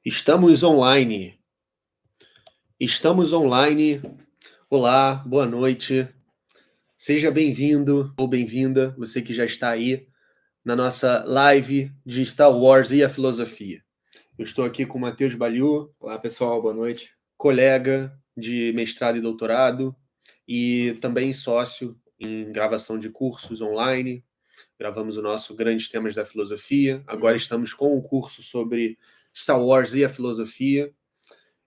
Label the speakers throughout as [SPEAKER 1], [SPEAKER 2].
[SPEAKER 1] Estamos online. Estamos online. Olá, boa noite. Seja bem-vindo ou bem-vinda, você que já está aí na nossa live de Star Wars e a filosofia. Eu estou aqui com o Matheus Baliu.
[SPEAKER 2] Olá, pessoal, boa noite.
[SPEAKER 1] Colega de mestrado e doutorado e também sócio em gravação de cursos online. Gravamos o nosso Grandes Temas da Filosofia. Agora estamos com um curso sobre Star Wars e a filosofia.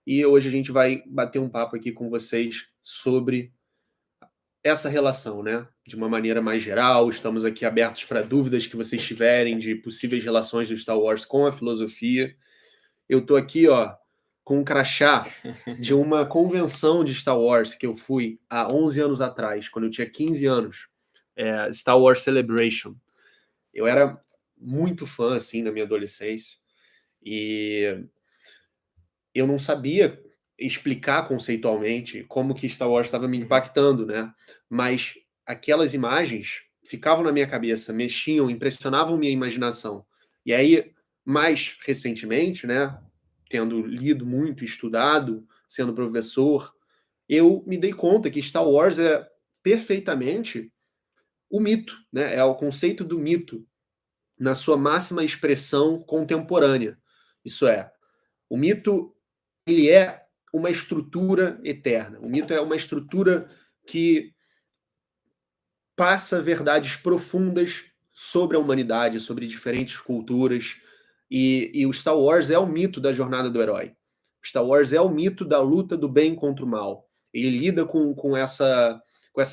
[SPEAKER 1] E hoje a gente vai bater um papo aqui com vocês sobre essa relação, né? De uma maneira mais geral. Estamos aqui abertos para dúvidas que vocês tiverem de possíveis relações do Star Wars com a filosofia. Eu tô aqui, ó, com um crachá de uma convenção de Star Wars que eu fui há 11 anos atrás, quando eu tinha 15 anos. Star Wars Celebration. Eu era muito fã, assim, na minha adolescência. E eu não sabia explicar conceitualmente como que Star Wars estava me impactando, né? Mas aquelas imagens ficavam na minha cabeça, mexiam, impressionavam minha imaginação. E aí, mais recentemente, né, tendo lido muito, estudado, sendo professor, eu me dei conta que Star Wars é perfeitamente o mito, né? É o conceito do mito na sua máxima expressão contemporânea. Isso é, o mito ele é uma estrutura eterna. O mito é uma estrutura que passa verdades profundas sobre a humanidade, sobre diferentes culturas. E o Star Wars é o mito da jornada do herói. O Star Wars é o mito da luta do bem contra o mal. Ele lida com essa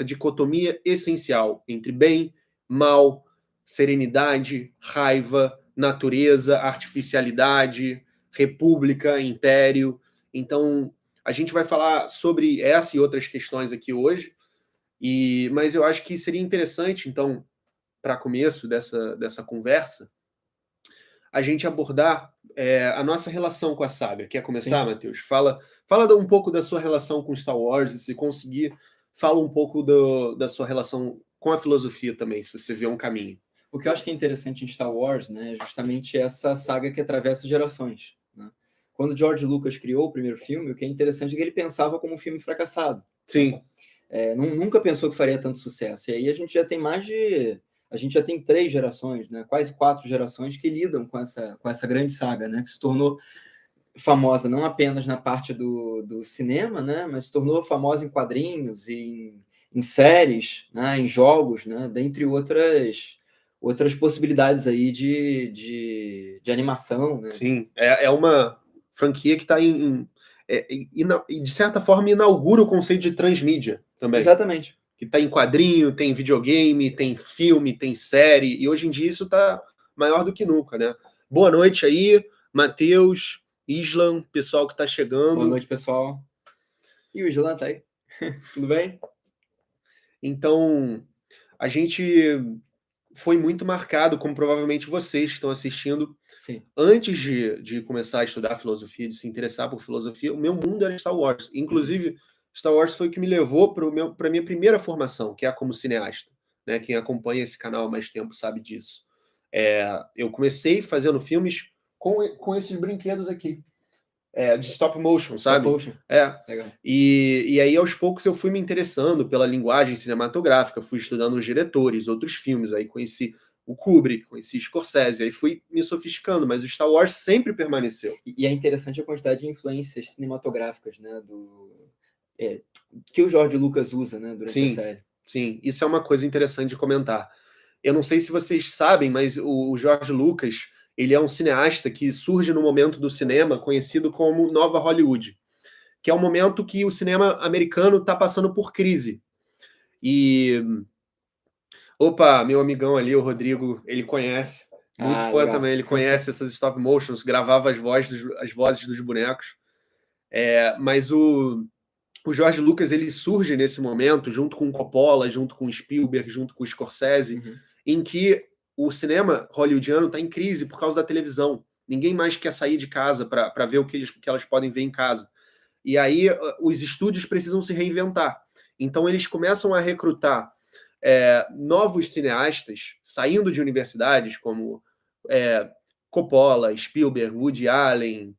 [SPEAKER 1] dicotomia essencial entre bem, mal, serenidade, raiva, natureza, artificialidade, república, império. Então, a gente vai falar sobre essa e outras questões aqui hoje, mas eu acho que seria interessante, então, para começo dessa conversa, a gente abordar a nossa relação com a saga. Quer começar,
[SPEAKER 2] Sim.
[SPEAKER 1] Matheus? Fala um pouco da sua relação com Star Wars, e se conseguir, fala um pouco da sua relação com a filosofia também, se você vê um caminho.
[SPEAKER 2] O que eu acho que é interessante em Star Wars, né, é justamente essa saga que atravessa gerações, né? Quando George Lucas criou o primeiro filme, o que é interessante é que ele pensava como um filme fracassado.
[SPEAKER 1] Sim.
[SPEAKER 2] Nunca pensou que faria tanto sucesso. E aí a gente já tem a gente já tem 3 gerações, né, quase 4 gerações que lidam com essa grande saga, né, que se tornou famosa não apenas na parte do cinema, né, mas se tornou famosa em quadrinhos, em séries, né, em jogos, né, dentre outras possibilidades aí de animação, né?
[SPEAKER 1] Sim, é uma franquia que está de certa forma, inaugura o conceito de transmídia também.
[SPEAKER 2] Exatamente.
[SPEAKER 1] Que está em quadrinho, tem videogame, tem filme, tem série, e hoje em dia isso está maior do que nunca, né? Boa noite aí, Matheus, Islam, pessoal que está chegando.
[SPEAKER 2] Boa noite, pessoal. E o Islan tá aí? Tudo bem?
[SPEAKER 1] Então, a gente foi muito marcado, como provavelmente vocês que estão assistindo.
[SPEAKER 2] Sim.
[SPEAKER 1] Antes de começar a estudar filosofia, de se interessar por filosofia, o meu mundo era Star Wars. Inclusive, Star Wars foi o que me levou para a minha primeira formação, que é como cineasta. Né? Quem acompanha esse canal há mais tempo sabe disso. Eu comecei fazendo filmes com esses brinquedos aqui, de stop motion, sabe?
[SPEAKER 2] Stop motion. Legal.
[SPEAKER 1] E aí, aos poucos, eu fui me interessando pela linguagem cinematográfica, fui estudando os diretores, outros filmes, aí conheci o Kubrick, conheci Scorsese, aí fui me sofisticando, mas o Star Wars sempre permaneceu.
[SPEAKER 2] E é interessante a quantidade de influências cinematográficas, né, que o George Lucas usa, né, durante a série.
[SPEAKER 1] Sim, isso é uma coisa interessante de comentar. Eu não sei se vocês sabem, mas o George Lucas, ele é um cineasta que surge no momento do cinema conhecido como Nova Hollywood, que é um momento que o cinema americano está passando por crise. E opa, meu amigão ali, o Rodrigo, ele conhece. Muito fã
[SPEAKER 2] legal.
[SPEAKER 1] também, ele conhece essas stop motions, gravava as vozes dos bonecos. Mas o George Lucas, ele surge nesse momento, junto com Coppola, junto com Spielberg, junto com Scorsese, em que o cinema hollywoodiano está em crise por causa da televisão. Ninguém mais quer sair de casa para ver o que elas podem ver em casa. E aí os estúdios precisam se reinventar. Então eles começam a recrutar novos cineastas saindo de universidades como Coppola, Spielberg, Woody Allen,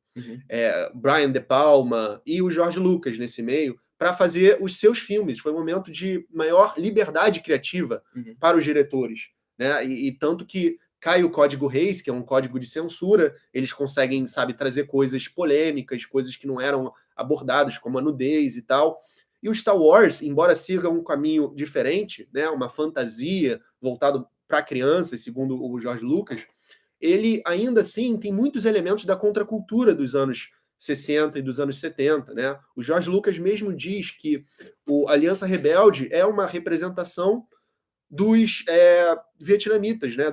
[SPEAKER 1] Brian De Palma e o George Lucas nesse meio, para fazer os seus filmes. Foi um momento de maior liberdade criativa para os diretores, né? E tanto que cai o código Reis, que é um código de censura, eles conseguem, sabe, trazer coisas polêmicas, coisas que não eram abordadas, como a nudez e tal. E o Star Wars, embora siga um caminho diferente, né, uma fantasia voltado para crianças, segundo o George Lucas, ele ainda assim tem muitos elementos da contracultura dos anos 60 e dos anos 70, né? O George Lucas mesmo diz que o Aliança Rebelde é uma representação dos vietnamitas, né?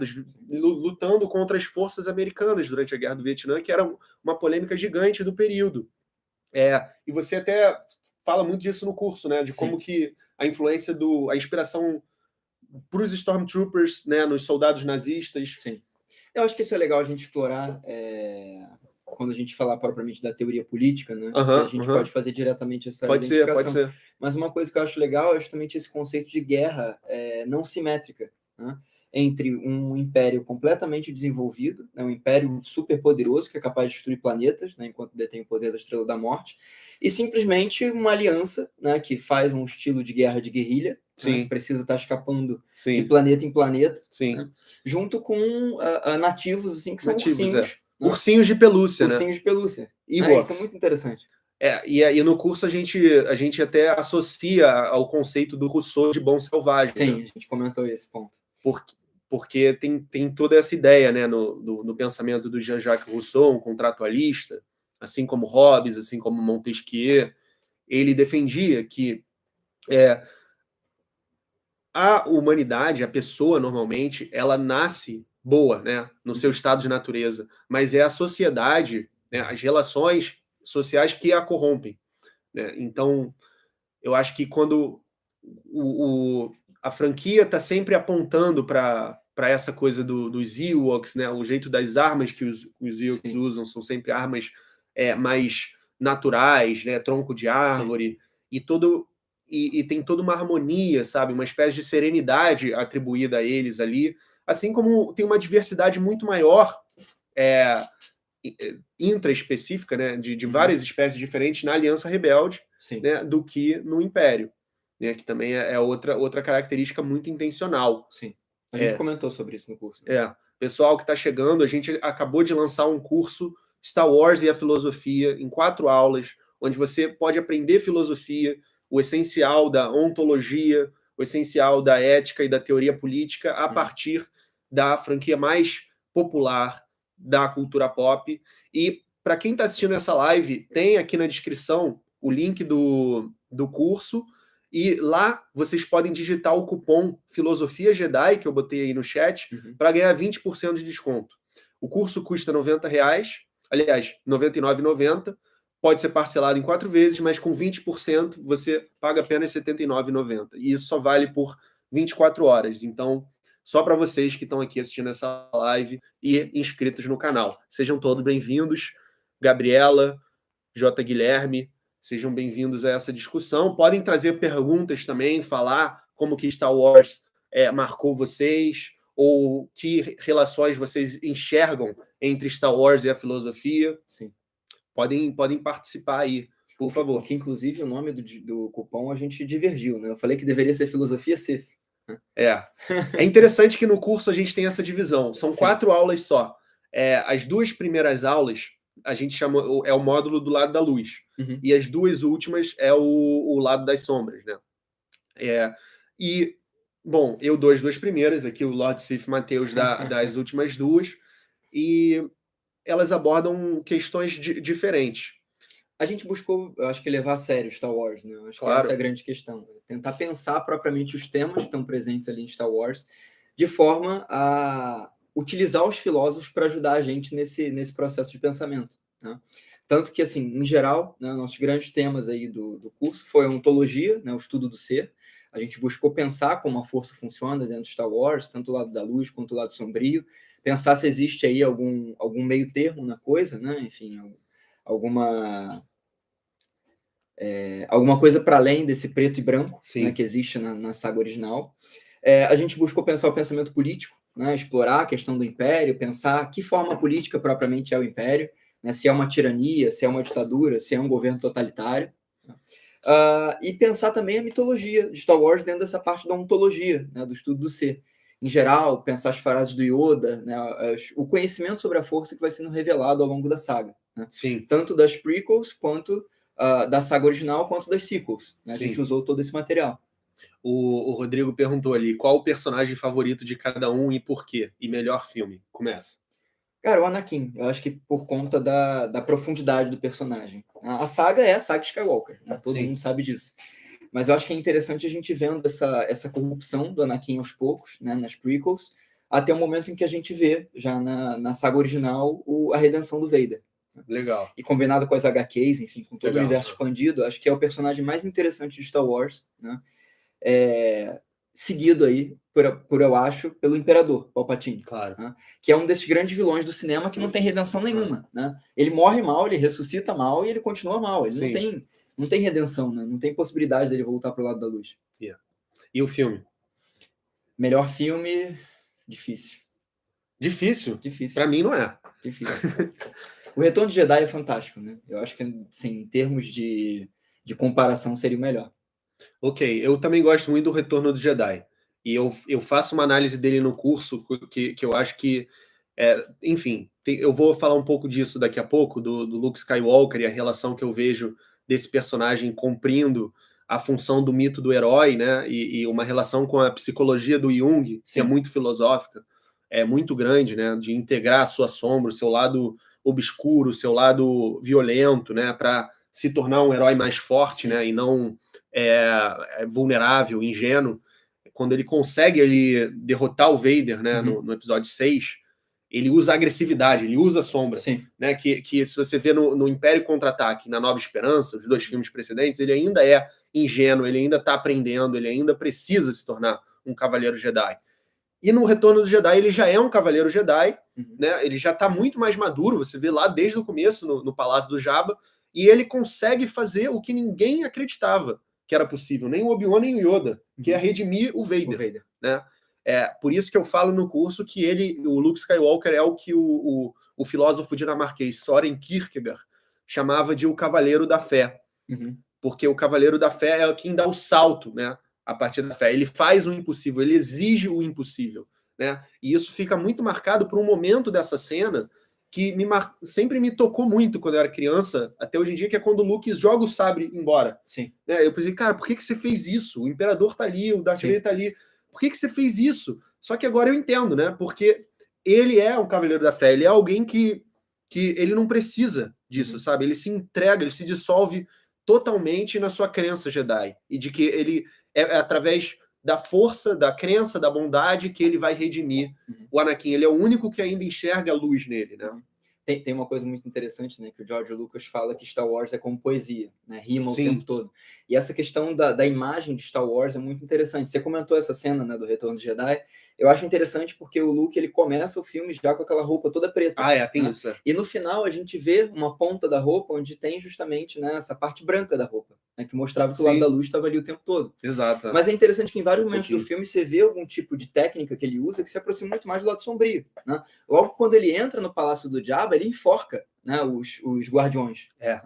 [SPEAKER 1] Lutando contra as forças americanas durante a Guerra do Vietnã, que era uma polêmica gigante do período. E você até fala muito disso no curso, né? De como que a influência a inspiração para os Stormtroopers, né? Nos soldados nazistas.
[SPEAKER 2] Sim. Eu acho que isso é legal a gente explorar quando a gente falar propriamente da teoria política, né? A gente pode fazer diretamente essa identificação.
[SPEAKER 1] Pode ser.
[SPEAKER 2] Mas uma coisa que eu acho legal é justamente esse conceito de guerra não simétrica, né? Entre um império completamente desenvolvido, né? Um império super poderoso que é capaz de destruir planetas, né? Enquanto detém o poder da Estrela da Morte, e simplesmente uma aliança, né? Que faz um estilo de guerra de guerrilha, né? Que precisa estar escapando de planeta em planeta, né? Junto com nativos assim, que são ursinhos. Né?
[SPEAKER 1] Ursinhos de pelúcia,
[SPEAKER 2] ursinhos de pelúcia.
[SPEAKER 1] Ewoks.
[SPEAKER 2] Isso é muito interessante.
[SPEAKER 1] E no curso a gente até associa ao conceito do Rousseau de bom selvagem.
[SPEAKER 2] Sim,
[SPEAKER 1] né?
[SPEAKER 2] A gente comentou esse ponto.
[SPEAKER 1] Porque tem toda essa ideia, né, no pensamento do Jean-Jacques Rousseau, um contratualista, assim como Hobbes, assim como Montesquieu. Ele defendia que a humanidade, a pessoa, normalmente, ela nasce boa, né, no seu estado de natureza, mas é a sociedade, né, as relações sociais que a corrompem. Né? Então, eu acho que quando a franquia está sempre apontando para essa coisa dos Ewoks, né? O jeito das armas que os Ewoks usam são sempre armas mais naturais, né? Tronco de árvore, e tem toda uma harmonia, sabe? Uma espécie de serenidade atribuída a eles ali, assim como tem uma diversidade muito maior intraespecífica, né? De várias espécies diferentes na Aliança Rebelde, né? Do que no Império. Né, que também é outra característica muito intencional.
[SPEAKER 2] Sim. A gente comentou sobre isso no curso.
[SPEAKER 1] Né? Pessoal que está chegando, a gente acabou de lançar um curso Star Wars e a Filosofia, em 4 aulas, onde você pode aprender filosofia, o essencial da ontologia, o essencial da ética e da teoria política, a partir da franquia mais popular da cultura pop. E para quem está assistindo essa live, tem aqui na descrição o link do curso, e lá vocês podem digitar o cupom Filosofia Jedi, que eu botei aí no chat, para ganhar 20% de desconto. O curso custa R$90, aliás, R$ 99,90. Pode ser parcelado em 4 vezes, mas com 20% você paga apenas R$ 79,90. E isso só vale por 24 horas. Então, só para vocês que estão aqui assistindo essa live e inscritos no canal. Sejam todos bem-vindos. Gabriela, J. Guilherme, sejam bem-vindos a essa discussão. Podem trazer perguntas também, falar como que Star Wars marcou vocês, ou que relações vocês enxergam entre Star Wars e a filosofia.
[SPEAKER 2] Sim.
[SPEAKER 1] Podem participar aí, por favor.
[SPEAKER 2] Que inclusive, o nome do cupom a gente divergiu, né? Eu falei que deveria ser Filosofia Sith.
[SPEAKER 1] É interessante que no curso a gente tem essa divisão. São 4 aulas só. As 2 primeiras aulas a gente chama, é o módulo do lado da luz. E as 2 últimas é o lado das sombras, né? Bom, eu dou as 2 primeiras, aqui o Lord Sif Mateus das últimas 2, e elas abordam questões diferentes.
[SPEAKER 2] A gente buscou, eu acho que levar a sério Star Wars, né? Eu acho que essa é a grande questão. Tentar pensar propriamente os temas que estão presentes ali em Star Wars, de forma a utilizar os filósofos para ajudar a gente nesse processo de pensamento. Né? Tanto que, assim, em geral, né, nossos grandes temas aí do curso foi a ontologia, né, o estudo do ser. A gente buscou pensar como a força funciona dentro de Star Wars, tanto o lado da luz quanto o lado sombrio, pensar se existe aí algum meio termo na coisa, né? Enfim, alguma coisa para além desse preto e branco, né, que existe na saga original. A gente buscou pensar o pensamento político, né, explorar a questão do império, pensar que forma política propriamente é o império, né? Se é uma tirania, se é uma ditadura, se é um governo totalitário. E pensar também a mitologia de Star Wars dentro dessa parte da ontologia, né? Do estudo do ser. Em geral, pensar as frases do Yoda, né? O conhecimento sobre a força que vai sendo revelado ao longo da saga. Né?
[SPEAKER 1] Sim.
[SPEAKER 2] Tanto das prequels, quanto da saga original, quanto das sequels. Né? A gente usou todo esse material.
[SPEAKER 1] O Rodrigo perguntou ali, qual o personagem favorito de cada um e por quê? E melhor filme? Começa.
[SPEAKER 2] Cara, o Anakin. Eu acho que por conta da profundidade do personagem. A saga é a saga Skywalker. Né? Todo mundo sabe disso. Mas eu acho que é interessante a gente vendo essa corrupção do Anakin aos poucos, né, nas prequels, até o momento em que a gente vê, já na saga original, a redenção do Vader.
[SPEAKER 1] Legal.
[SPEAKER 2] E combinado com as HQs, enfim, com todo o universo expandido, acho que é o personagem mais interessante de Star Wars, né? Seguido aí, eu acho, pelo Imperador Palpatine.
[SPEAKER 1] Claro.
[SPEAKER 2] Né? Que é um desses grandes vilões do cinema que não tem redenção nenhuma. Né? Ele morre mal, ele ressuscita mal e ele continua mal. Ele não tem redenção, né? Não tem possibilidade dele voltar pro lado da luz.
[SPEAKER 1] E o filme?
[SPEAKER 2] Melhor filme, difícil.
[SPEAKER 1] Difícil?
[SPEAKER 2] Difícil.
[SPEAKER 1] Pra mim não é.
[SPEAKER 2] Difícil. O Retorno de Jedi é fantástico, né? Eu acho que, assim, em termos de comparação, seria o melhor.
[SPEAKER 1] Ok, eu também gosto muito do Retorno do Jedi. E eu faço uma análise dele no curso, que eu acho que... enfim, eu vou falar um pouco disso daqui a pouco, do Luke Skywalker e a relação que eu vejo desse personagem cumprindo a função do mito do herói, né? E uma relação com a psicologia do Jung, que é muito filosófica, é muito grande, né? De integrar a sua sombra, o seu lado obscuro, o seu lado violento, né? Para se tornar um herói mais forte, né? E não vulnerável, ingênuo. Quando ele consegue derrotar o Vader, né? No episódio 6, ele usa agressividade, ele usa a sombra.
[SPEAKER 2] Sim.
[SPEAKER 1] Né? Que se você vê no Império Contra-Ataque, na Nova Esperança, os 2 filmes precedentes, ele ainda é ingênuo, ele ainda está aprendendo, ele ainda precisa se tornar um Cavaleiro Jedi. E no Retorno do Jedi ele já é um Cavaleiro Jedi, né? Ele já está muito mais maduro, você vê lá desde o começo no Palácio do Jabba, e ele consegue fazer o que ninguém acreditava que era possível, nem o Obi-Wan nem o Yoda, que é redimir o Vader. Né? Por isso que eu falo no curso que o Luke Skywalker é o que o filósofo dinamarquês Søren Kierkegaard chamava de o Cavaleiro da Fé. Porque o Cavaleiro da Fé é quem dá o salto, né? A partir da fé. Ele faz o impossível, ele exige o impossível. Né? E isso fica muito marcado por um momento dessa cena que sempre me tocou muito quando eu era criança, até hoje em dia, que é quando o Luke joga o sabre embora.
[SPEAKER 2] Sim.
[SPEAKER 1] Eu pensei, cara, por que você fez isso? O Imperador tá ali, o Darth Vader tá ali. Por que você fez isso? Só que agora eu entendo, né? Porque ele é um Cavaleiro da Fé, ele é alguém que ele não precisa disso, sabe? Ele se entrega, ele se dissolve totalmente na sua crença Jedi. E de que ele é através da força, da crença, da bondade que ele vai redimir o Anakin. Ele é o único que ainda enxerga a luz nele, né?
[SPEAKER 2] Tem uma coisa muito interessante, né? Que o George Lucas fala que Star Wars é como poesia, né? Rima o tempo todo. E essa questão da imagem de Star Wars é muito interessante. Você comentou essa cena, né, do Retorno de Jedi. Eu acho interessante porque o Luke, ele começa o filme já com aquela roupa toda preta.
[SPEAKER 1] Tem isso.
[SPEAKER 2] E no final a gente vê uma ponta da roupa onde tem justamente, né, essa parte branca da roupa, né, que mostrava que o lado da luz estava ali o tempo todo.
[SPEAKER 1] Exato.
[SPEAKER 2] Mas é interessante que em vários momentos do filme você vê algum tipo de técnica que ele usa que se aproxima muito mais do lado sombrio. Né? Logo quando ele entra no Palácio do Jabba, ele enforca, né, os guardiões. Né?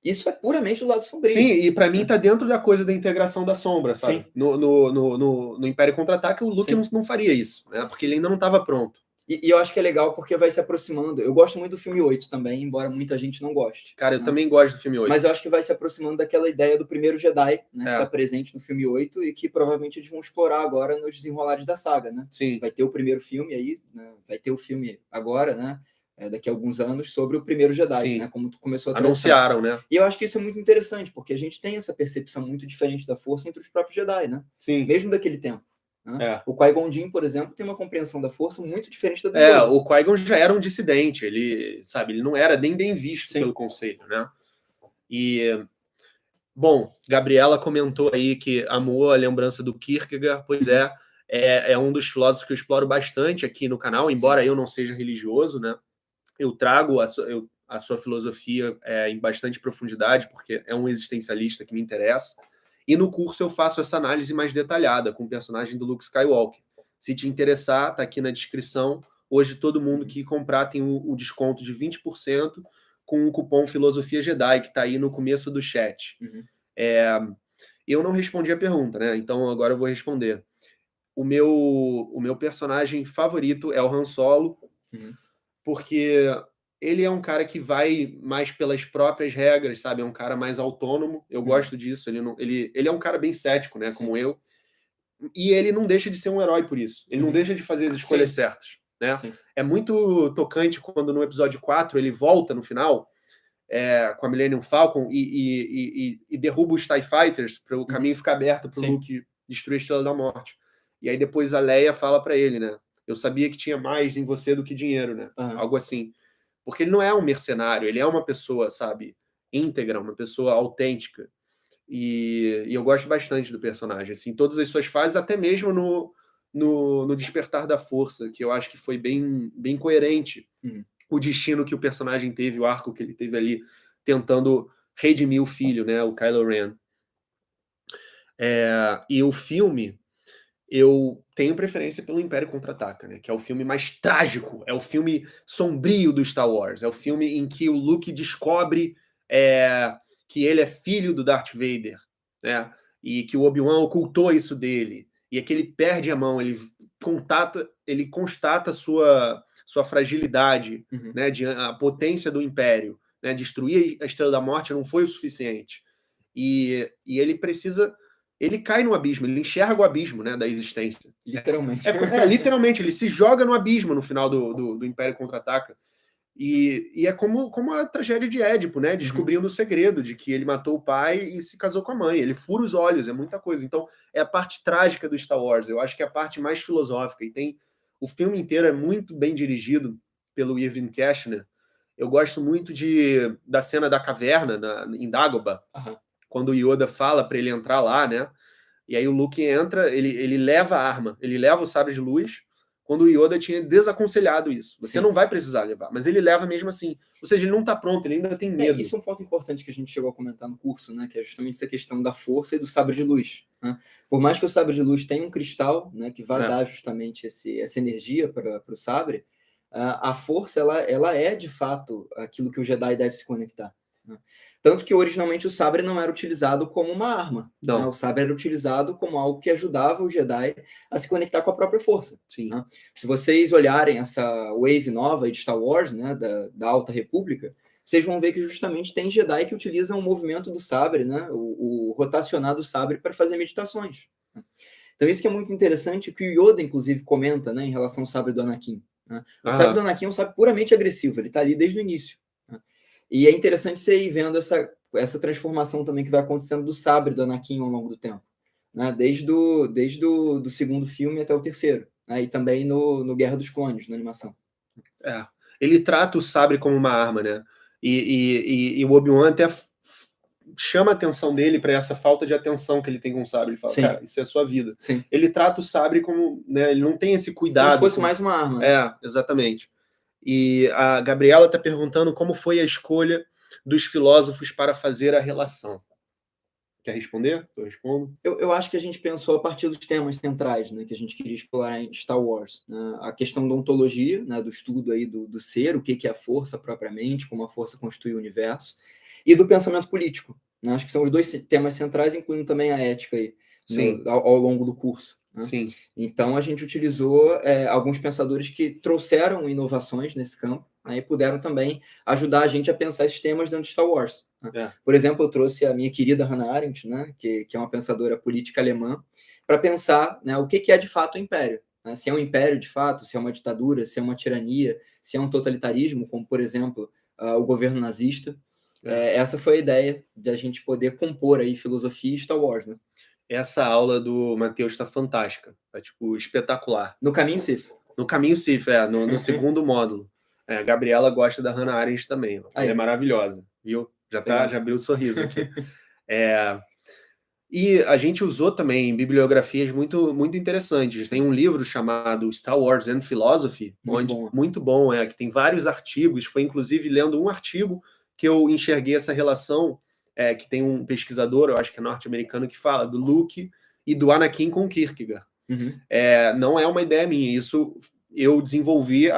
[SPEAKER 2] Isso é puramente do lado sombrio.
[SPEAKER 1] Sim, e pra mim tá dentro da coisa da integração da sombra, sabe? Sim. No Império Contra-Ataque, o Luke não faria isso, né? Porque ele ainda não estava pronto.
[SPEAKER 2] E eu acho que é legal porque vai se aproximando. Eu gosto muito do filme 8 também, embora muita gente não goste.
[SPEAKER 1] Cara, eu também gosto do filme 8.
[SPEAKER 2] Mas eu acho que vai se aproximando daquela ideia do primeiro Jedi, né? Que tá presente no filme 8 e que provavelmente eles vão explorar agora nos desenrolares da saga, né?
[SPEAKER 1] Sim.
[SPEAKER 2] Vai ter o primeiro filme aí, né? Vai ter o filme agora, né? Daqui a alguns anos, sobre o primeiro Jedi, né? Como começou a
[SPEAKER 1] anunciaram, né?
[SPEAKER 2] E eu acho que isso é muito interessante, porque a gente tem essa percepção muito diferente da força entre os próprios Jedi, né?
[SPEAKER 1] Sim.
[SPEAKER 2] Mesmo daquele tempo. Né? O Qui-Gon Jinn, por exemplo, tem uma compreensão da força muito diferente da do Yoda.
[SPEAKER 1] O Qui-Gon já era um dissidente, ele não era nem bem visto pelo conselho, né? E, bom, Gabriela comentou aí que amou a lembrança do Kierkegaard, pois é um dos filósofos que eu exploro bastante aqui no canal, embora eu não seja religioso, né? Eu trago a sua filosofia em bastante profundidade, porque é um existencialista que me interessa. E no curso eu faço essa análise mais detalhada com o personagem do Luke Skywalker. Se te interessar, tá aqui na descrição Hoje todo mundo que comprar tem o desconto de 20% com o cupom Filosofia Jedi, que está aí no começo do chat. Eu não respondi a pergunta, né? Então agora eu vou responder. O meu personagem favorito é o Han Solo, porque ele é um cara que vai mais pelas próprias regras, sabe? É um cara mais autônomo. Eu gosto disso. Ele é um cara bem cético, né? Como eu. E ele não deixa de ser um herói por isso. Ele não deixa de fazer as escolhas certas, né? É muito tocante quando no episódio 4 ele volta no final com a Millennium Falcon e derruba os TIE Fighters para o caminho ficar aberto para o Luke destruir a Estrela da Morte. E aí depois a Leia fala para ele, né? Eu sabia que tinha mais em você do que dinheiro, né? Algo assim. Porque ele não é um mercenário, ele é uma pessoa, sabe, íntegra, uma pessoa autêntica. E eu gosto bastante do personagem, assim, todas as suas fases, até mesmo no Despertar da Força, que eu acho que foi bem coerente o destino que o personagem teve, o arco que ele teve ali, tentando redimir o filho, né, o Kylo Ren. E o filme, eu tenho preferência pelo Império Contra-Ataca, né, que é o filme mais trágico, é o filme sombrio do Star Wars, é o filme em que o Luke descobre que ele é filho do Darth Vader, né, e que o Obi-Wan ocultou isso dele, e é que ele perde a mão, ele constata sua fragilidade, né, a potência do Império, né, destruir a Estrela da Morte não foi o suficiente, e ele precisa... Ele cai no abismo, ele enxerga o abismo, né, da existência.
[SPEAKER 2] Literalmente.
[SPEAKER 1] Literalmente, ele se joga no abismo no final do Império Contra-Ataca. E é como a tragédia de Édipo, né, descobrindo o segredo de que ele matou o pai e se casou com a mãe. Ele fura os olhos, é muita coisa. Então, é a parte trágica do Star Wars. Eu acho que é a parte mais filosófica. E o filme inteiro é muito bem dirigido pelo Irving Kershner. Eu gosto muito da cena da caverna em Dagobah, quando o Yoda fala para ele entrar lá, né? E aí o Luke entra, ele leva a arma, ele leva o sabre de luz, quando o Yoda tinha desaconselhado isso. Você não vai precisar levar, mas ele leva mesmo assim. Ou seja, ele não está pronto, ele ainda tem medo.
[SPEAKER 2] Isso é um ponto importante que a gente chegou a comentar no curso, né? Que é justamente essa questão da força e do sabre de luz. Né? Por mais que o sabre de luz tenha um cristal, né, que vai dar justamente essa energia para o sabre, a força ela é de fato aquilo que o Jedi deve se conectar. Né? Tanto que originalmente o sabre não era utilizado como uma arma. Né? O sabre era utilizado como algo que ajudava o Jedi a se conectar com a própria força. Né? Se vocês olharem essa wave nova de Star Wars, né, da Alta República, vocês vão ver que justamente tem Jedi que utilizam o movimento do sabre, né, o rotacionar do sabre para fazer meditações. Né? Então isso que é muito interessante, que o Yoda, inclusive, comenta, né, em relação ao sabre do Anakin. Né? O sabre do Anakin é um sabre puramente agressivo, ele está ali desde o início. Né? E é interessante você ir vendo essa transformação também que vai acontecendo do sabre do Anakin ao longo do tempo. Né? Desde o segundo filme até o terceiro. Né? E também no Guerra dos Clones, na animação.
[SPEAKER 1] Ele trata o sabre como uma arma, né? E o Obi-Wan até chama a atenção dele para essa falta de atenção que ele tem com o sabre. Ele fala, cara, isso é a sua vida. Ele trata o sabre como... Né, ele não tem esse cuidado.
[SPEAKER 2] Como se fosse mais uma arma.
[SPEAKER 1] Né? Exatamente. E a Gabriela está perguntando como foi a escolha dos filósofos para fazer a relação. Quer responder? Eu respondo.
[SPEAKER 2] Eu acho que a gente pensou a partir dos temas centrais, né, que a gente queria explorar em Star Wars. Né? A questão da ontologia, né, do estudo aí do ser, o que é a força propriamente, como a força constitui o universo, e do pensamento político. Né? Acho que são os dois temas centrais, incluindo também a ética aí, ao longo do curso. Né?
[SPEAKER 1] Sim.
[SPEAKER 2] Então, a gente utilizou alguns pensadores que trouxeram inovações nesse campo, né, e puderam também ajudar a gente a pensar esses temas dentro de Star Wars. Né? Por exemplo, eu trouxe a minha querida Hannah Arendt, né, que é uma pensadora política alemã, para pensar, né, o que é de fato o império. Né? Se é um império de fato, se é uma ditadura, se é uma tirania, se é um totalitarismo, como, por exemplo, o governo nazista. Essa foi a ideia de a gente poder compor aí filosofia e Star Wars. Né?
[SPEAKER 1] Essa aula do Matheus está fantástica, tá, tipo, espetacular.
[SPEAKER 2] No caminho Sith.
[SPEAKER 1] No caminho Sith, no segundo módulo. A Gabriela gosta da Hannah Arendt também. Ela é maravilhosa, viu? Já abriu o sorriso aqui. E a gente usou também bibliografias muito, muito interessantes. Tem um livro chamado Star Wars and Philosophy, muito bom, que tem vários artigos. Foi inclusive lendo um artigo que eu enxerguei essa relação, que tem um pesquisador, eu acho que é norte-americano, que fala do Luke e do Anakin com Kierkegaard. Não é uma ideia minha, isso eu desenvolvi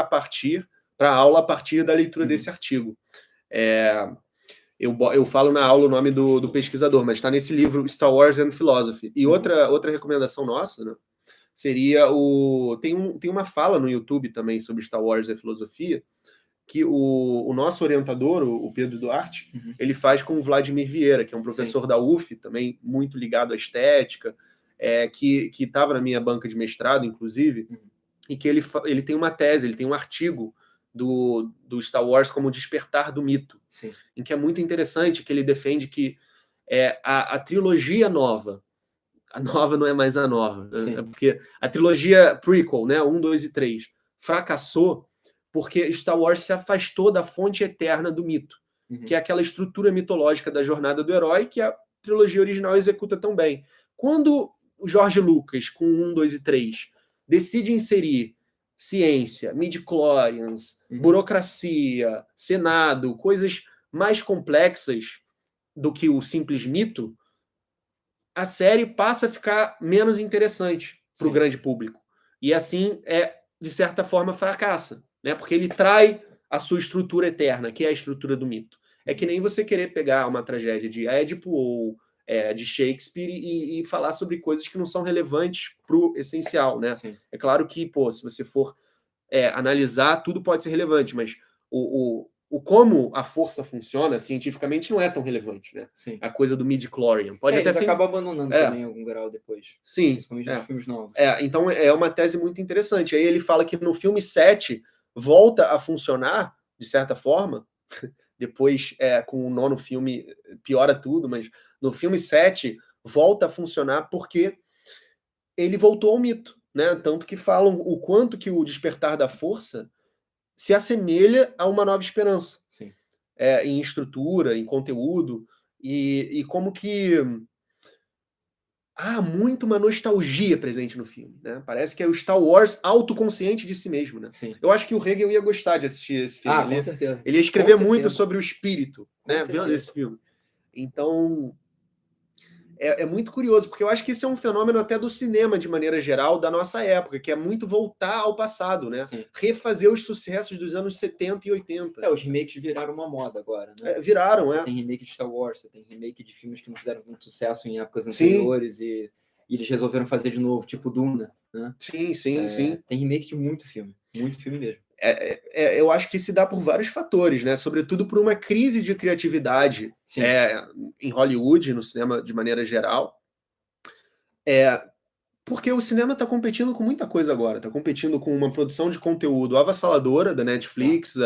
[SPEAKER 1] para a aula a partir da leitura desse artigo. Eu falo na aula o nome do pesquisador, mas está nesse livro Star Wars and Philosophy. E outra recomendação nossa, né, seria tem uma fala no YouTube também sobre Star Wars e filosofia, que o nosso orientador, o Pedro Duarte, ele faz com o Vladimir Vieira, que é um professor da UF, também muito ligado à estética, que estava na minha banca de mestrado, inclusive, e que ele tem uma tese, ele tem um artigo do Star Wars como Despertar do Mito, em que é muito interessante, que ele defende que a trilogia nova, a nova não é mais a nova, porque a trilogia prequel, né, 1, 2 e 3, fracassou porque Star Wars se afastou da fonte eterna do mito, que é aquela estrutura mitológica da jornada do herói que a trilogia original executa tão bem. Quando o George Lucas, com 1, 2 e 3, decide inserir ciência, midi-chlorians, burocracia, senado, coisas mais complexas do que o simples mito, a série passa a ficar menos interessante para o grande público. E assim, de certa forma, fracassa, né? Porque ele trai a sua estrutura eterna, que é a estrutura do mito. É que nem você querer pegar uma tragédia de Édipo ou de Shakespeare e falar sobre coisas que não são relevantes para o essencial, né? É claro que, se você for analisar, tudo pode ser relevante, mas como a força funciona cientificamente não é tão relevante, né? A coisa do midi-chlorian. Pode até
[SPEAKER 2] eles acabam abandonando também em algum grau depois.
[SPEAKER 1] Sim.
[SPEAKER 2] Principalmente nos filmes novos.
[SPEAKER 1] Então é uma tese muito interessante. Aí ele fala que no filme 7 volta a funcionar, de certa forma, depois com o 9º filme piora tudo, mas no filme 7 volta a funcionar porque ele voltou ao mito, né? Tanto que falam o quanto que o Despertar da Força se assemelha a Uma Nova Esperança. Em estrutura, em conteúdo, e como que há muito uma nostalgia presente no filme, né? Parece que é o Star Wars autoconsciente de si mesmo, né? Eu acho que o Hegel ia gostar de assistir esse filme.
[SPEAKER 2] Com certeza.
[SPEAKER 1] Ele ia escrever muito sobre o espírito, né? Vendo esse filme. Então, é muito curioso, porque eu acho que isso é um fenômeno até do cinema, de maneira geral, da nossa época, que é muito voltar ao passado, né? Refazer os sucessos dos anos 70 e 80.
[SPEAKER 2] Os remakes viraram uma moda agora, né?
[SPEAKER 1] Viraram,
[SPEAKER 2] Você tem remake de Star Wars, você tem remake de filmes que não fizeram muito sucesso em épocas anteriores e eles resolveram fazer de novo, tipo Duna, né?
[SPEAKER 1] Sim.
[SPEAKER 2] Tem remake de muito filme mesmo.
[SPEAKER 1] Eu acho que se dá por vários fatores, né? Sobretudo por uma crise de criatividade em Hollywood, no cinema de maneira geral. Porque o cinema está competindo com muita coisa agora. Está competindo com uma produção de conteúdo avassaladora da Netflix,